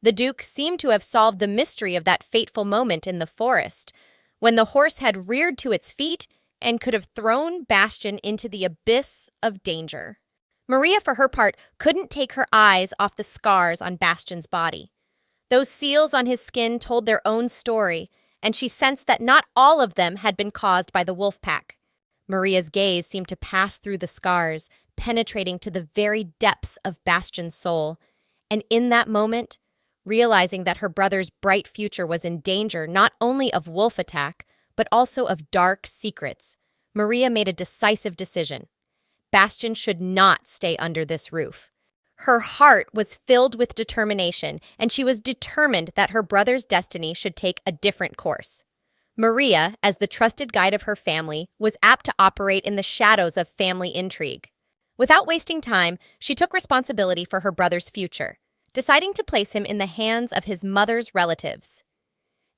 The Duke seemed to have solved the mystery of that fateful moment in the forest, when the horse had reared to its feet and could have thrown Bastian into the abyss of danger. Maria, for her part, couldn't take her eyes off the scars on Bastian's body. Those seals on his skin told their own story, and she sensed that not all of them had been caused by the wolf pack. Maria's gaze seemed to pass through the scars, penetrating to the very depths of Bastian's soul. And in that moment, realizing that her brother's bright future was in danger not only of wolf attack, but also of dark secrets, Maria made a decisive decision. Bastian should not stay under this roof. Her heart was filled with determination, and she was determined that her brother's destiny should take a different course. Maria, as the trusted guide of her family, was apt to operate in the shadows of family intrigue. Without wasting time, she took responsibility for her brother's future, deciding to place him in the hands of his mother's relatives.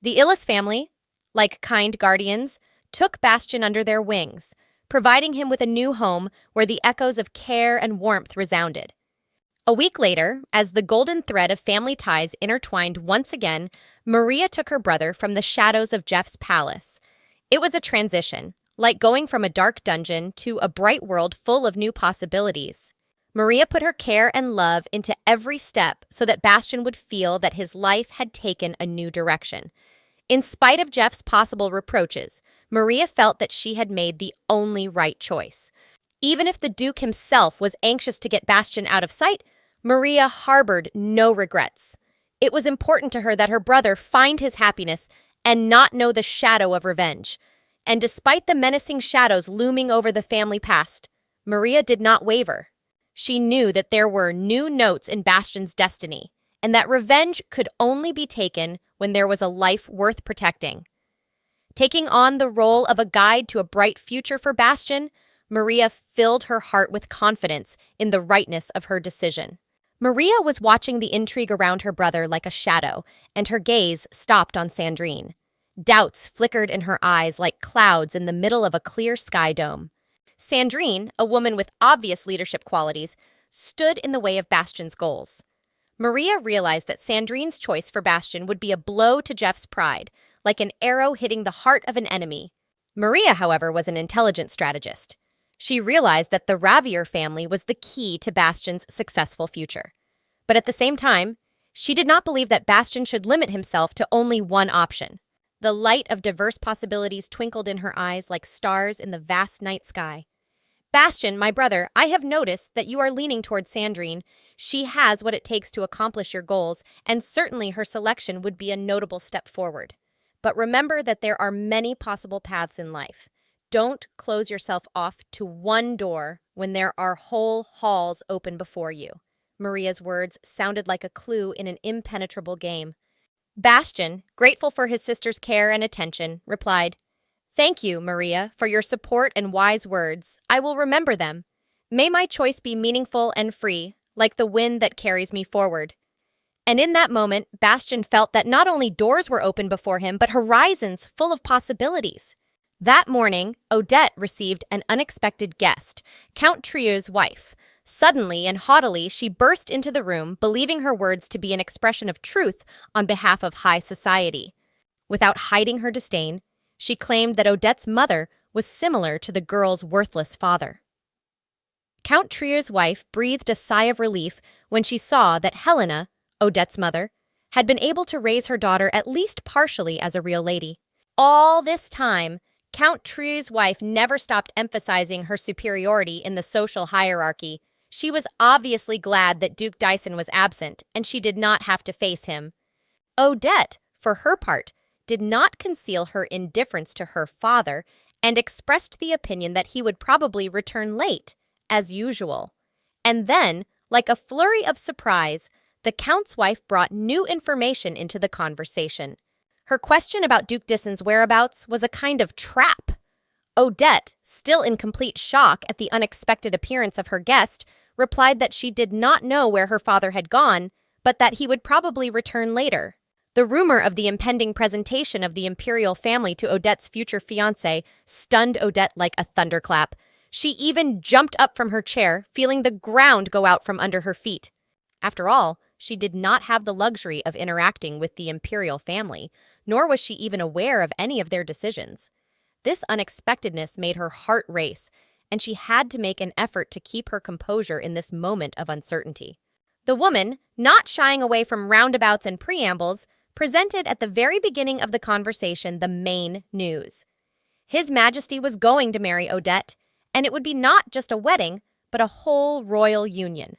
The Illis family, like kind guardians, took Bastian under their wings, providing him with a new home where the echoes of care and warmth resounded. A week later, as the golden thread of family ties intertwined once again, Maria took her brother from the shadows of Jeff's palace. It was a transition, like going from a dark dungeon to a bright world full of new possibilities. Maria put her care and love into every step so that Bastian would feel that his life had taken a new direction. In spite of Jeff's possible reproaches, Maria felt that she had made the only right choice. Even if the Duke himself was anxious to get Bastian out of sight, Maria harbored no regrets. It was important to her that her brother find his happiness and not know the shadow of revenge. And despite the menacing shadows looming over the family past, Maria did not waver. She knew that there were new notes in Bastian's destiny, and that revenge could only be taken when there was a life worth protecting. Taking on the role of a guide to a bright future for Bastian, Maria filled her heart with confidence in the rightness of her decision. Maria was watching the intrigue around her brother like a shadow, and her gaze stopped on Sandrine. Doubts flickered in her eyes like clouds in the middle of a clear sky dome. Sandrine, a woman with obvious leadership qualities, stood in the way of Bastian's goals. Maria realized that Sandrine's choice for Bastian would be a blow to Jeff's pride, like an arrow hitting the heart of an enemy. Maria, however, was an intelligent strategist. She realized that the Ravier family was the key to Bastian's successful future. But at the same time, she did not believe that Bastian should limit himself to only one option. The light of diverse possibilities twinkled in her eyes like stars in the vast night sky. "Bastian, my brother, I have noticed that you are leaning toward Sandrine. She has what it takes to accomplish your goals, and certainly her selection would be a notable step forward. But remember that there are many possible paths in life. Don't close yourself off to one door when there are whole halls open before you." Maria's words sounded like a clue in an impenetrable game. Bastian, grateful for his sister's care and attention, replied, "Thank you, Maria, for your support and wise words. I will remember them. May my choice be meaningful and free, like the wind that carries me forward. And in that moment, Bastian felt that not only doors were open before him, but horizons full of possibilities. That morning, Odette received an unexpected guest, Count Trieu's wife. Suddenly and haughtily, she burst into the room, believing her words to be an expression of truth on behalf of high society. Without hiding her disdain, she claimed that Odette's mother was similar to the girl's worthless father. Count Trieu's wife breathed a sigh of relief when she saw that Helena, Odette's mother, had been able to raise her daughter at least partially as a real lady. All this time, Count Trieu's wife never stopped emphasizing her superiority in the social hierarchy. She was obviously glad that Duke Dyson was absent, and she did not have to face him. Odette, for her part, did not conceal her indifference to her father and expressed the opinion that he would probably return late, as usual. And then, like a flurry of surprise, the Count's wife brought new information into the conversation. Her question about Duke Dyson's whereabouts was a kind of trap. Odette, still in complete shock at the unexpected appearance of her guest, replied that she did not know where her father had gone, but that he would probably return later. The rumor of the impending presentation of the imperial family to Odette's future fiancé stunned Odette like a thunderclap. She even jumped up from her chair, feeling the ground go out from under her feet. After all, she did not have the luxury of interacting with the imperial family, nor was she even aware of any of their decisions. This unexpectedness made her heart race, and she had to make an effort to keep her composure in this moment of uncertainty. The woman, not shying away from roundabouts and preambles, presented at the very beginning of the conversation the main news. His Majesty was going to marry Odette, and it would be not just a wedding, but a whole royal union.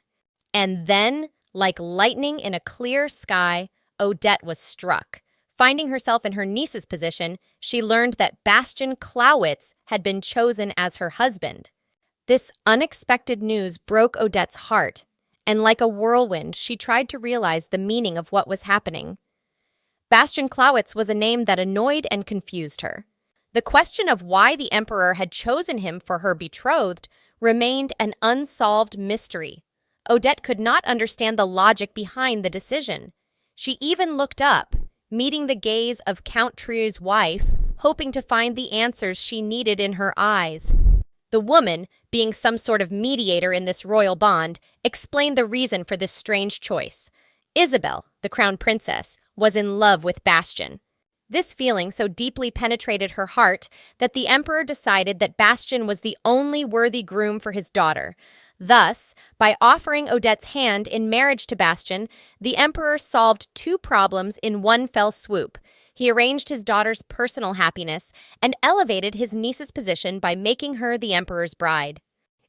And then, like lightning in a clear sky, Odette was struck. Finding herself in her niece's position, she learned that Bastian Clawitz had been chosen as her husband. This unexpected news broke Odette's heart, and like a whirlwind, she tried to realize the meaning of what was happening. Bastian Clawitz was a name that annoyed and confused her. The question of why the emperor had chosen him for her betrothed remained an unsolved mystery. Odette could not understand the logic behind the decision. She even looked up, meeting the gaze of Count Trieu's wife, hoping to find the answers she needed in her eyes. The woman, being some sort of mediator in this royal bond, explained the reason for this strange choice. Isabel, the crown princess, was in love with Bastian. This feeling so deeply penetrated her heart that the emperor decided that Bastian was the only worthy groom for his daughter. Thus, by offering Odette's hand in marriage to Bastian, the emperor solved two problems in one fell swoop. He arranged his daughter's personal happiness and elevated his niece's position by making her the emperor's bride.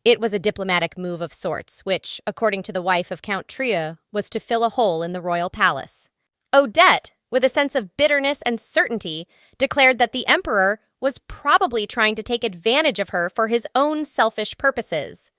It was a diplomatic move of sorts, which, according to the wife of Count Trieu, was to fill a hole in the royal palace. Odette, with a sense of bitterness and certainty, declared that the emperor was probably trying to take advantage of her for his own selfish purposes.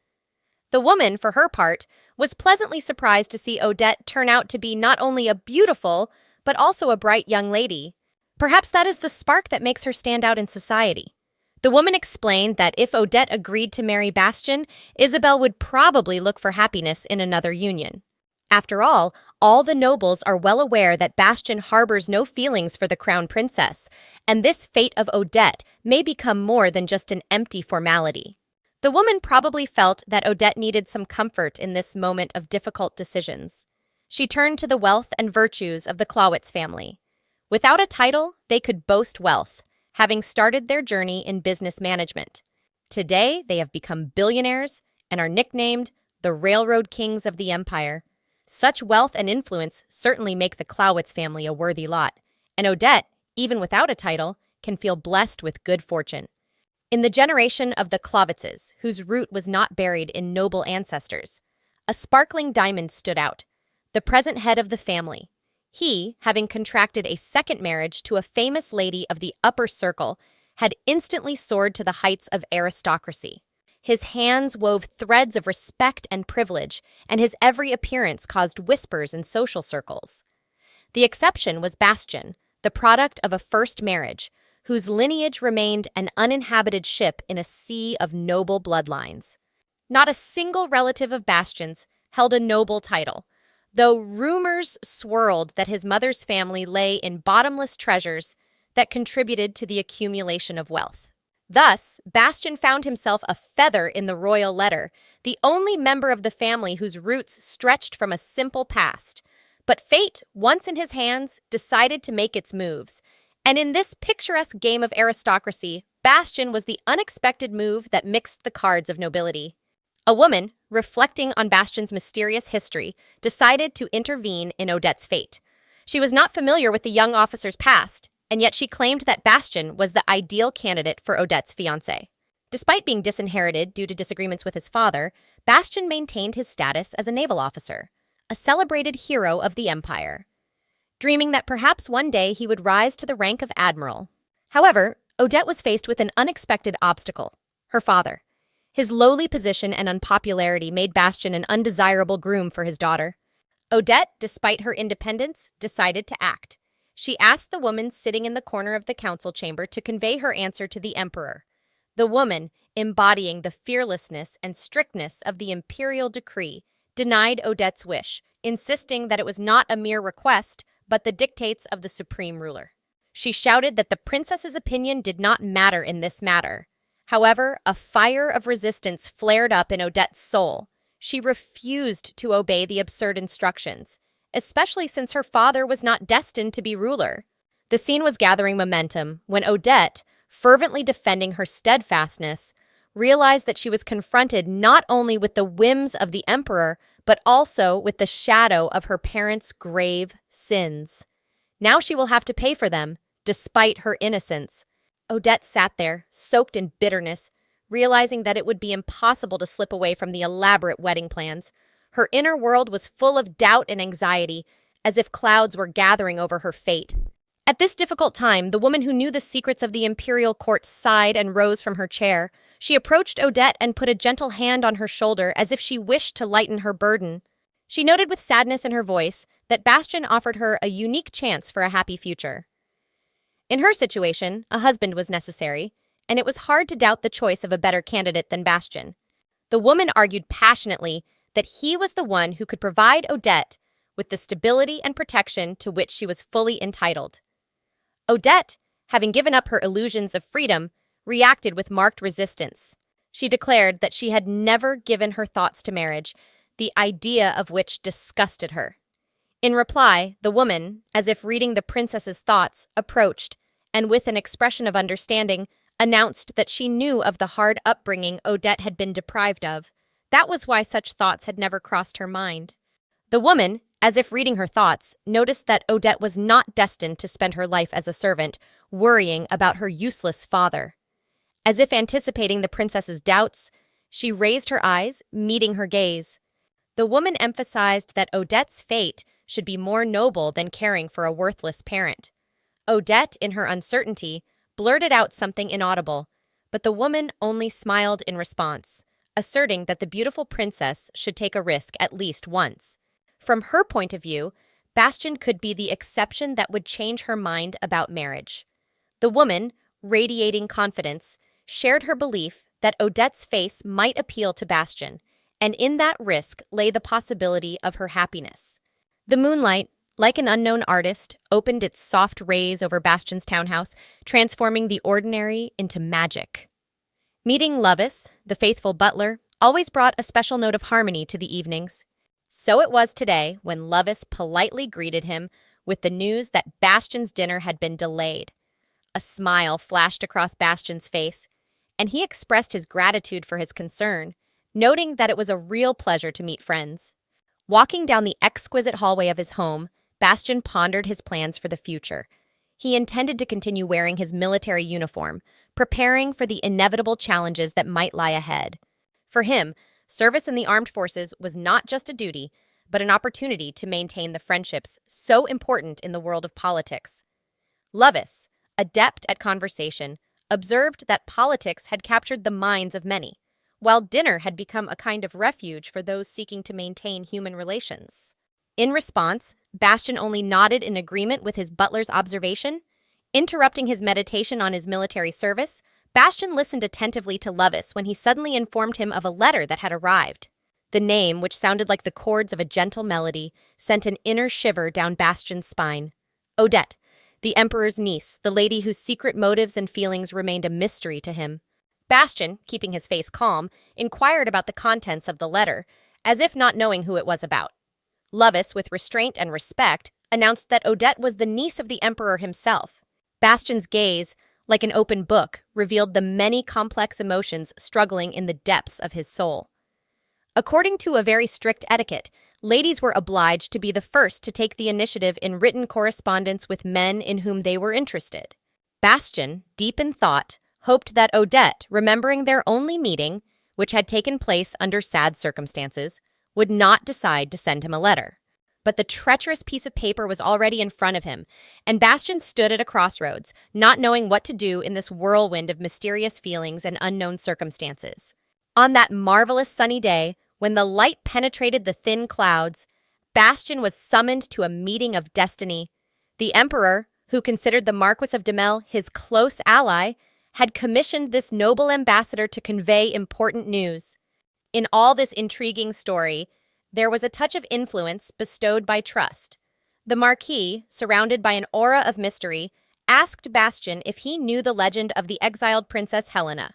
The woman, for her part, was pleasantly surprised to see Odette turn out to be not only a beautiful, but also a bright young lady. Perhaps that is the spark that makes her stand out in society. The woman explained that if Odette agreed to marry Bastian, Isabel would probably look for happiness in another union. After all the nobles are well aware that Bastian harbors no feelings for the crown princess, and this fate of Odette may become more than just an empty formality. The woman probably felt that Odette needed some comfort in this moment of difficult decisions. She turned to the wealth and virtues of the Clawitz family. Without a title, they could boast wealth, having started their journey in business management. Today, they have become billionaires and are nicknamed the Railroad Kings of the Empire. Such wealth and influence certainly make the Clawitz family a worthy lot, and Odette, even without a title, can feel blessed with good fortune. In the generation of the Clawitzes, whose root was not buried in noble ancestors, a sparkling diamond stood out, the present head of the family. He, having contracted a second marriage to a famous lady of the upper circle, had instantly soared to the heights of aristocracy. His hands wove threads of respect and privilege, and his every appearance caused whispers in social circles. The exception was Bastian, the product of a first marriage, whose lineage remained an uninhabited ship in a sea of noble bloodlines. Not a single relative of Bastian's held a noble title, though rumors swirled that his mother's family lay in bottomless treasures that contributed to the accumulation of wealth. Thus, Bastian found himself a feather in the royal letter, the only member of the family whose roots stretched from a simple past. But fate, once in his hands, decided to make its moves. And in this picturesque game of aristocracy, Bastian was the unexpected move that mixed the cards of nobility. A woman, reflecting on Bastian's mysterious history, decided to intervene in Odette's fate. She was not familiar with the young officer's past, and yet she claimed that Bastian was the ideal candidate for Odette's fiancé. Despite being disinherited due to disagreements with his father, Bastian maintained his status as a naval officer, a celebrated hero of the empire, dreaming that perhaps one day he would rise to the rank of admiral. However, Odette was faced with an unexpected obstacle: her father. His lowly position and unpopularity made Bastian an undesirable groom for his daughter. Odette, despite her independence, decided to act. She asked the woman sitting in the corner of the council chamber to convey her answer to the emperor. The woman, embodying the fearlessness and strictness of the imperial decree, denied Odette's wish, insisting that it was not a mere request, but the dictates of the supreme ruler. She shouted that the princess's opinion did not matter in this matter. However, a fire of resistance flared up in Odette's soul. She refused to obey the absurd instructions, especially since her father was not destined to be ruler. The scene was gathering momentum when Odette, fervently defending her steadfastness, realized that she was confronted not only with the whims of the emperor, but also with the shadow of her parents' grave sins. Now she will have to pay for them, despite her innocence. Odette sat there, soaked in bitterness, realizing that it would be impossible to slip away from the elaborate wedding plans. Her inner world was full of doubt and anxiety, as if clouds were gathering over her fate. At this difficult time, the woman who knew the secrets of the imperial court sighed and rose from her chair. She approached Odette and put a gentle hand on her shoulder as if she wished to lighten her burden. She noted with sadness in her voice that Bastian offered her a unique chance for a happy future. In her situation, a husband was necessary, and it was hard to doubt the choice of a better candidate than Bastian. The woman argued passionately that he was the one who could provide Odette with the stability and protection to which she was fully entitled. Odette, having given up her illusions of freedom, reacted with marked resistance. She declared that she had never given her thoughts to marriage, the idea of which disgusted her. In reply, the woman, as if reading the princess's thoughts, approached, and with an expression of understanding, announced that she knew of the hard upbringing Odette had been deprived of. That was why such thoughts had never crossed her mind. The woman, as if reading her thoughts, noticed that Odette was not destined to spend her life as a servant, worrying about her useless father. As if anticipating the princess's doubts, she raised her eyes, meeting her gaze. The woman emphasized that Odette's fate should be more noble than caring for a worthless parent. Odette, in her uncertainty, blurted out something inaudible, but the woman only smiled in response, asserting that the beautiful princess should take a risk at least once. From her point of view, Bastian could be the exception that would change her mind about marriage. The woman, radiating confidence, shared her belief that Odette's face might appeal to Bastian, and in that risk lay the possibility of her happiness. The moonlight, like an unknown artist, opened its soft rays over Bastian's townhouse, transforming the ordinary into magic. Meeting Lovis, the faithful butler, always brought a special note of harmony to the evenings. So it was today when Lovis politely greeted him with the news that Bastian's dinner had been delayed. A smile flashed across Bastian's face, and he expressed his gratitude for his concern, noting that it was a real pleasure to meet friends. Walking down the exquisite hallway of his home, Bastian pondered his plans for the future. He intended to continue wearing his military uniform, preparing for the inevitable challenges that might lie ahead. For him, service in the armed forces was not just a duty, but an opportunity to maintain the friendships so important in the world of politics. Lovis, adept at conversation, observed that politics had captured the minds of many, while dinner had become a kind of refuge for those seeking to maintain human relations. In response, Bastian only nodded in agreement with his butler's observation. Interrupting his meditation on his military service, Bastian listened attentively to Lovis when he suddenly informed him of a letter that had arrived. The name, which sounded like the chords of a gentle melody, sent an inner shiver down Bastian's spine. Odette, the Emperor's niece, the lady whose secret motives and feelings remained a mystery to him. Bastian, keeping his face calm, inquired about the contents of the letter, as if not knowing who it was about. Lovis, with restraint and respect, announced that Odette was the niece of the Emperor himself. Bastian's gaze, like an open book, revealed the many complex emotions struggling in the depths of his soul. According to a very strict etiquette, ladies were obliged to be the first to take the initiative in written correspondence with men in whom they were interested. Bastian, deep in thought, hoped that Odette, remembering their only meeting, which had taken place under sad circumstances, would not decide to send him a letter. But the treacherous piece of paper was already in front of him, and Bastian stood at a crossroads, not knowing what to do in this whirlwind of mysterious feelings and unknown circumstances. On that marvelous sunny day, when the light penetrated the thin clouds, Bastian was summoned to a meeting of destiny. The Emperor, who considered the Marquis of Demel his close ally, had commissioned this noble ambassador to convey important news. In all this intriguing story, there was a touch of influence bestowed by trust. The Marquis, surrounded by an aura of mystery, asked Bastian if he knew the legend of the exiled Princess Helena.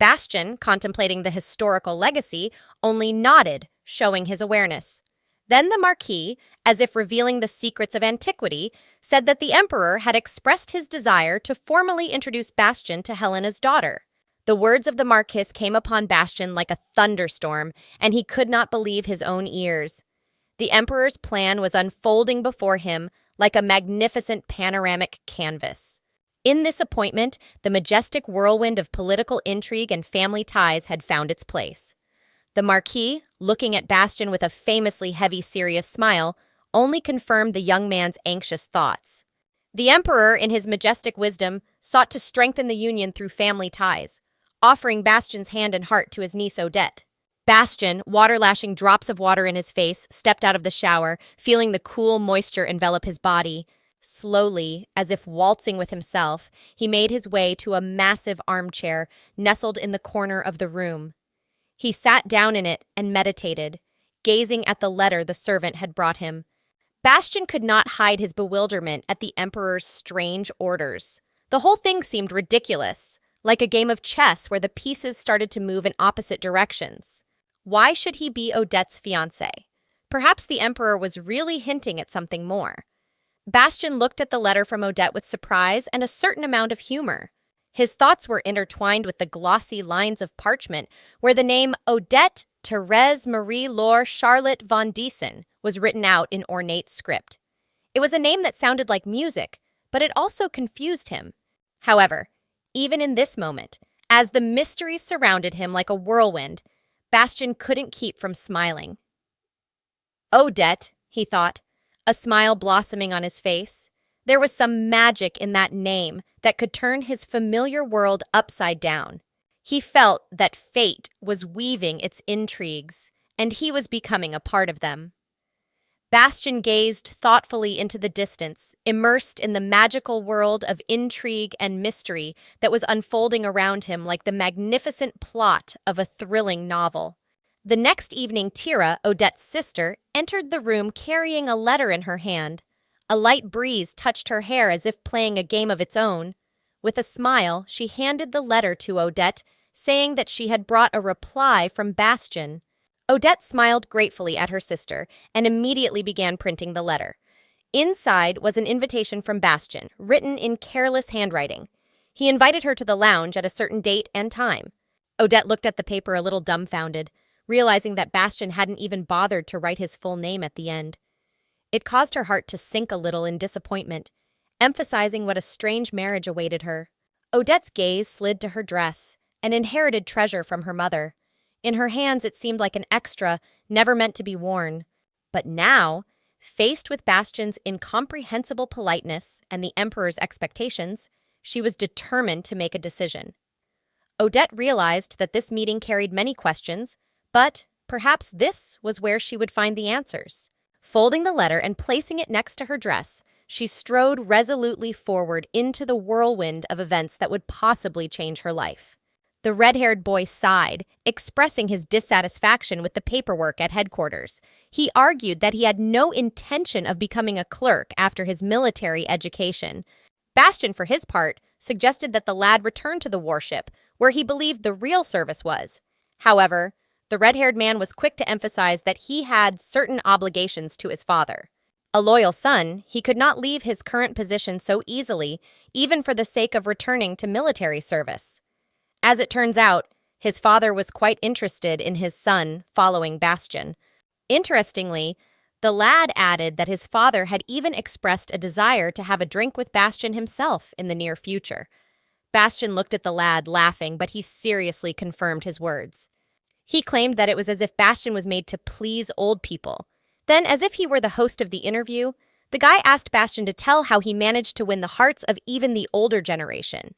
Bastian, contemplating the historical legacy, only nodded, showing his awareness. Then the Marquis, as if revealing the secrets of antiquity, said that the Emperor had expressed his desire to formally introduce Bastian to Helena's daughter. The words of the Marquis came upon Bastian like a thunderstorm, and he could not believe his own ears. The Emperor's plan was unfolding before him like a magnificent panoramic canvas. In this appointment, the majestic whirlwind of political intrigue and family ties had found its place. The Marquis, looking at Bastian with a famously heavy, serious smile, only confirmed the young man's anxious thoughts. The Emperor, in his majestic wisdom, sought to strengthen the union through family ties, offering Bastian's hand and heart to his niece Odette. Bastian, water lashing drops of water in his face, stepped out of the shower, feeling the cool moisture envelop his body. Slowly, as if waltzing with himself, he made his way to a massive armchair nestled in the corner of the room. He sat down in it and meditated, gazing at the letter the servant had brought him. Bastian could not hide his bewilderment at the Emperor's strange orders. The whole thing seemed ridiculous, like a game of chess where the pieces started to move in opposite directions. Why should he be Odette's fiancé? Perhaps the Emperor was really hinting at something more. Bastian looked at the letter from Odette with surprise and a certain amount of humor. His thoughts were intertwined with the glossy lines of parchment where the name Odette Therese Marie Laure Charlotte von Diesen was written out in ornate script. It was a name that sounded like music, but it also confused him. However, even in this moment, as the mystery surrounded him like a whirlwind, Bastian couldn't keep from smiling. Odette, he thought, a smile blossoming on his face. There was some magic in that name that could turn his familiar world upside down. He felt that fate was weaving its intrigues, and he was becoming a part of them. Bastian gazed thoughtfully into the distance, immersed in the magical world of intrigue and mystery that was unfolding around him like the magnificent plot of a thrilling novel. The next evening, Tira, Odette's sister, entered the room carrying a letter in her hand. A light breeze touched her hair as if playing a game of its own. With a smile, she handed the letter to Odette, saying that she had brought a reply from Bastian. Odette smiled gratefully at her sister and immediately began printing the letter. Inside was an invitation from Bastian, written in careless handwriting. He invited her to the lounge at a certain date and time. Odette looked at the paper a little dumbfounded, realizing that Bastian hadn't even bothered to write his full name at the end. It caused her heart to sink a little in disappointment, emphasizing what a strange marriage awaited her. Odette's gaze slid to her dress, an inherited treasure from her mother. In her hands it seemed like an extra, never meant to be worn. But now, faced with Bastian's incomprehensible politeness and the Emperor's expectations, she was determined to make a decision. Odette realized that this meeting carried many questions, but perhaps this was where she would find the answers. Folding the letter and placing it next to her dress, she strode resolutely forward into the whirlwind of events that would possibly change her life. The red-haired boy sighed, expressing his dissatisfaction with the paperwork at headquarters. He argued that he had no intention of becoming a clerk after his military education. Bastian, for his part, suggested that the lad return to the warship, where he believed the real service was. However, the red-haired man was quick to emphasize that he had certain obligations to his father. A loyal son, he could not leave his current position so easily, even for the sake of returning to military service. As it turns out, his father was quite interested in his son following Bastian. Interestingly, the lad added that his father had even expressed a desire to have a drink with Bastian himself in the near future. Bastian looked at the lad, laughing, but he seriously confirmed his words. He claimed that it was as if Bastian was made to please old people. Then, as if he were the host of the interview, the guy asked Bastian to tell how he managed to win the hearts of even the older generation.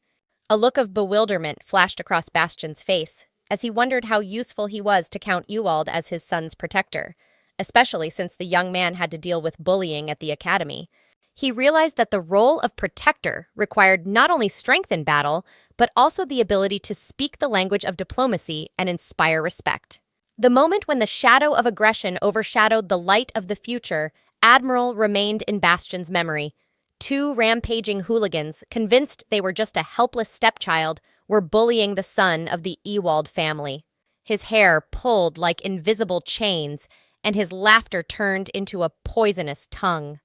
A look of bewilderment flashed across Bastian's face as he wondered how useful he was to Count Ewald as his son's protector, especially since the young man had to deal with bullying at the academy. He realized that the role of protector required not only strength in battle, but also the ability to speak the language of diplomacy and inspire respect. The moment when the shadow of aggression overshadowed the light of the future, Admiral remained in Bastian's memory. Two rampaging hooligans, convinced they were just a helpless stepchild, were bullying the son of the Ewald family. His hair pulled like invisible chains, and his laughter turned into a poisonous tongue.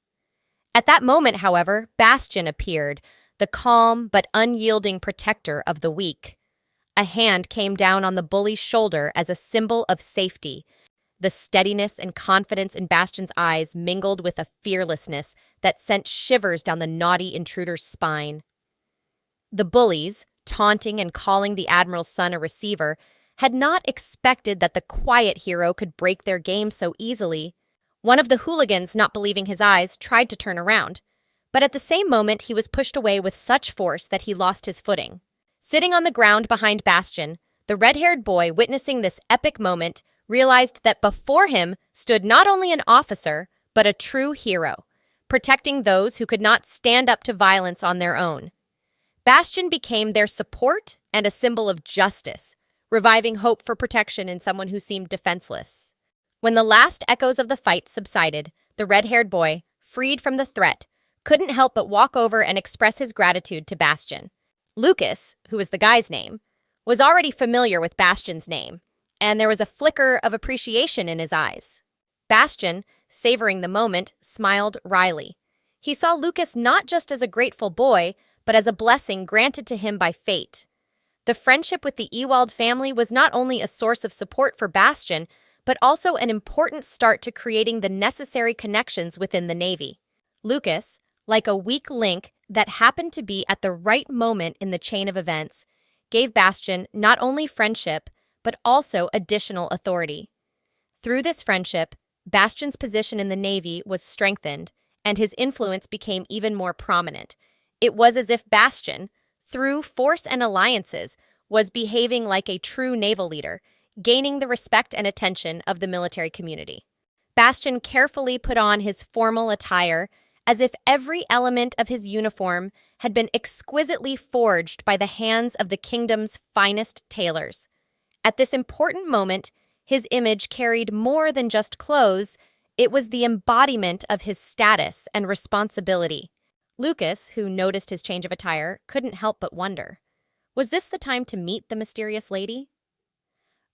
At that moment, however, Bastian appeared, the calm but unyielding protector of the weak. A hand came down on the bully's shoulder as a symbol of safety. The steadiness and confidence in Bastian's eyes mingled with a fearlessness that sent shivers down the naughty intruder's spine. The bullies, taunting and calling the Admiral's son a receiver, had not expected that the quiet hero could break their game so easily. One of the hooligans, not believing his eyes, tried to turn around. But at the same moment, he was pushed away with such force that he lost his footing. Sitting on the ground behind Bastian, the red-haired boy, witnessing this epic moment, realized that before him stood not only an officer, but a true hero, protecting those who could not stand up to violence on their own. Bastian became their support and a symbol of justice, reviving hope for protection in someone who seemed defenseless. When the last echoes of the fight subsided, the red-haired boy, freed from the threat, couldn't help but walk over and express his gratitude to Bastian. Lucas, who was the guy's name, was already familiar with Bastian's name, and there was a flicker of appreciation in his eyes. Bastian, savoring the moment, smiled wryly. He saw Lucas not just as a grateful boy, but as a blessing granted to him by fate. The friendship with the Ewald family was not only a source of support for Bastian, but also an important start to creating the necessary connections within the Navy. Lucas, like a weak link that happened to be at the right moment in the chain of events, gave Bastian not only friendship, but also additional authority. Through this friendship, Bastian's position in the Navy was strengthened, and his influence became even more prominent. It was as if Bastian, through force and alliances, was behaving like a true naval leader, gaining the respect and attention of the military community. Bastian carefully put on his formal attire, as if every element of his uniform had been exquisitely forged by the hands of the kingdom's finest tailors. At this important moment, his image carried more than just clothes, it was the embodiment of his status and responsibility. Lucas, who noticed his change of attire, couldn't help but wonder, was this the time to meet the mysterious lady?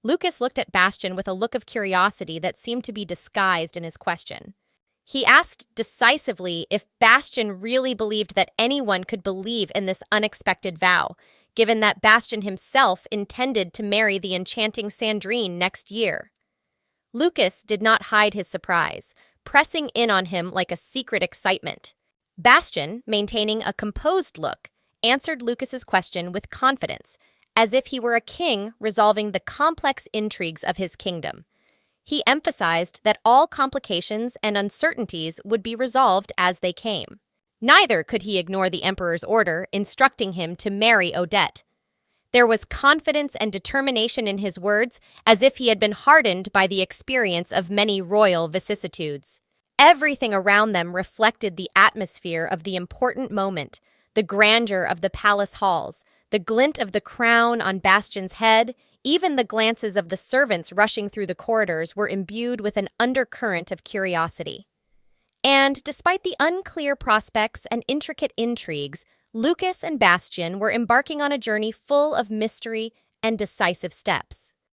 Lucas looked at Bastian with a look of curiosity that seemed to be disguised in his question. He asked decisively if Bastian really believed that anyone could believe in this unexpected vow, given that Bastian himself intended to marry the enchanting Sandrine next year. Lucas did not hide his surprise, pressing in on him like a secret excitement. Bastian, maintaining a composed look, answered Lucas's question with confidence, as if he were a king resolving the complex intrigues of his kingdom. He emphasized that all complications and uncertainties would be resolved as they came. Neither could he ignore the emperor's order instructing him to marry Odette. There was confidence and determination in his words, as if he had been hardened by the experience of many royal vicissitudes. Everything around them reflected the atmosphere of the important moment, the grandeur of the palace halls, the glint of the crown on Bastian's head, even the glances of the servants rushing through the corridors were imbued with an undercurrent of curiosity. And despite the unclear prospects and intricate intrigues, Lucas and Bastian were embarking on a journey full of mystery and decisive steps.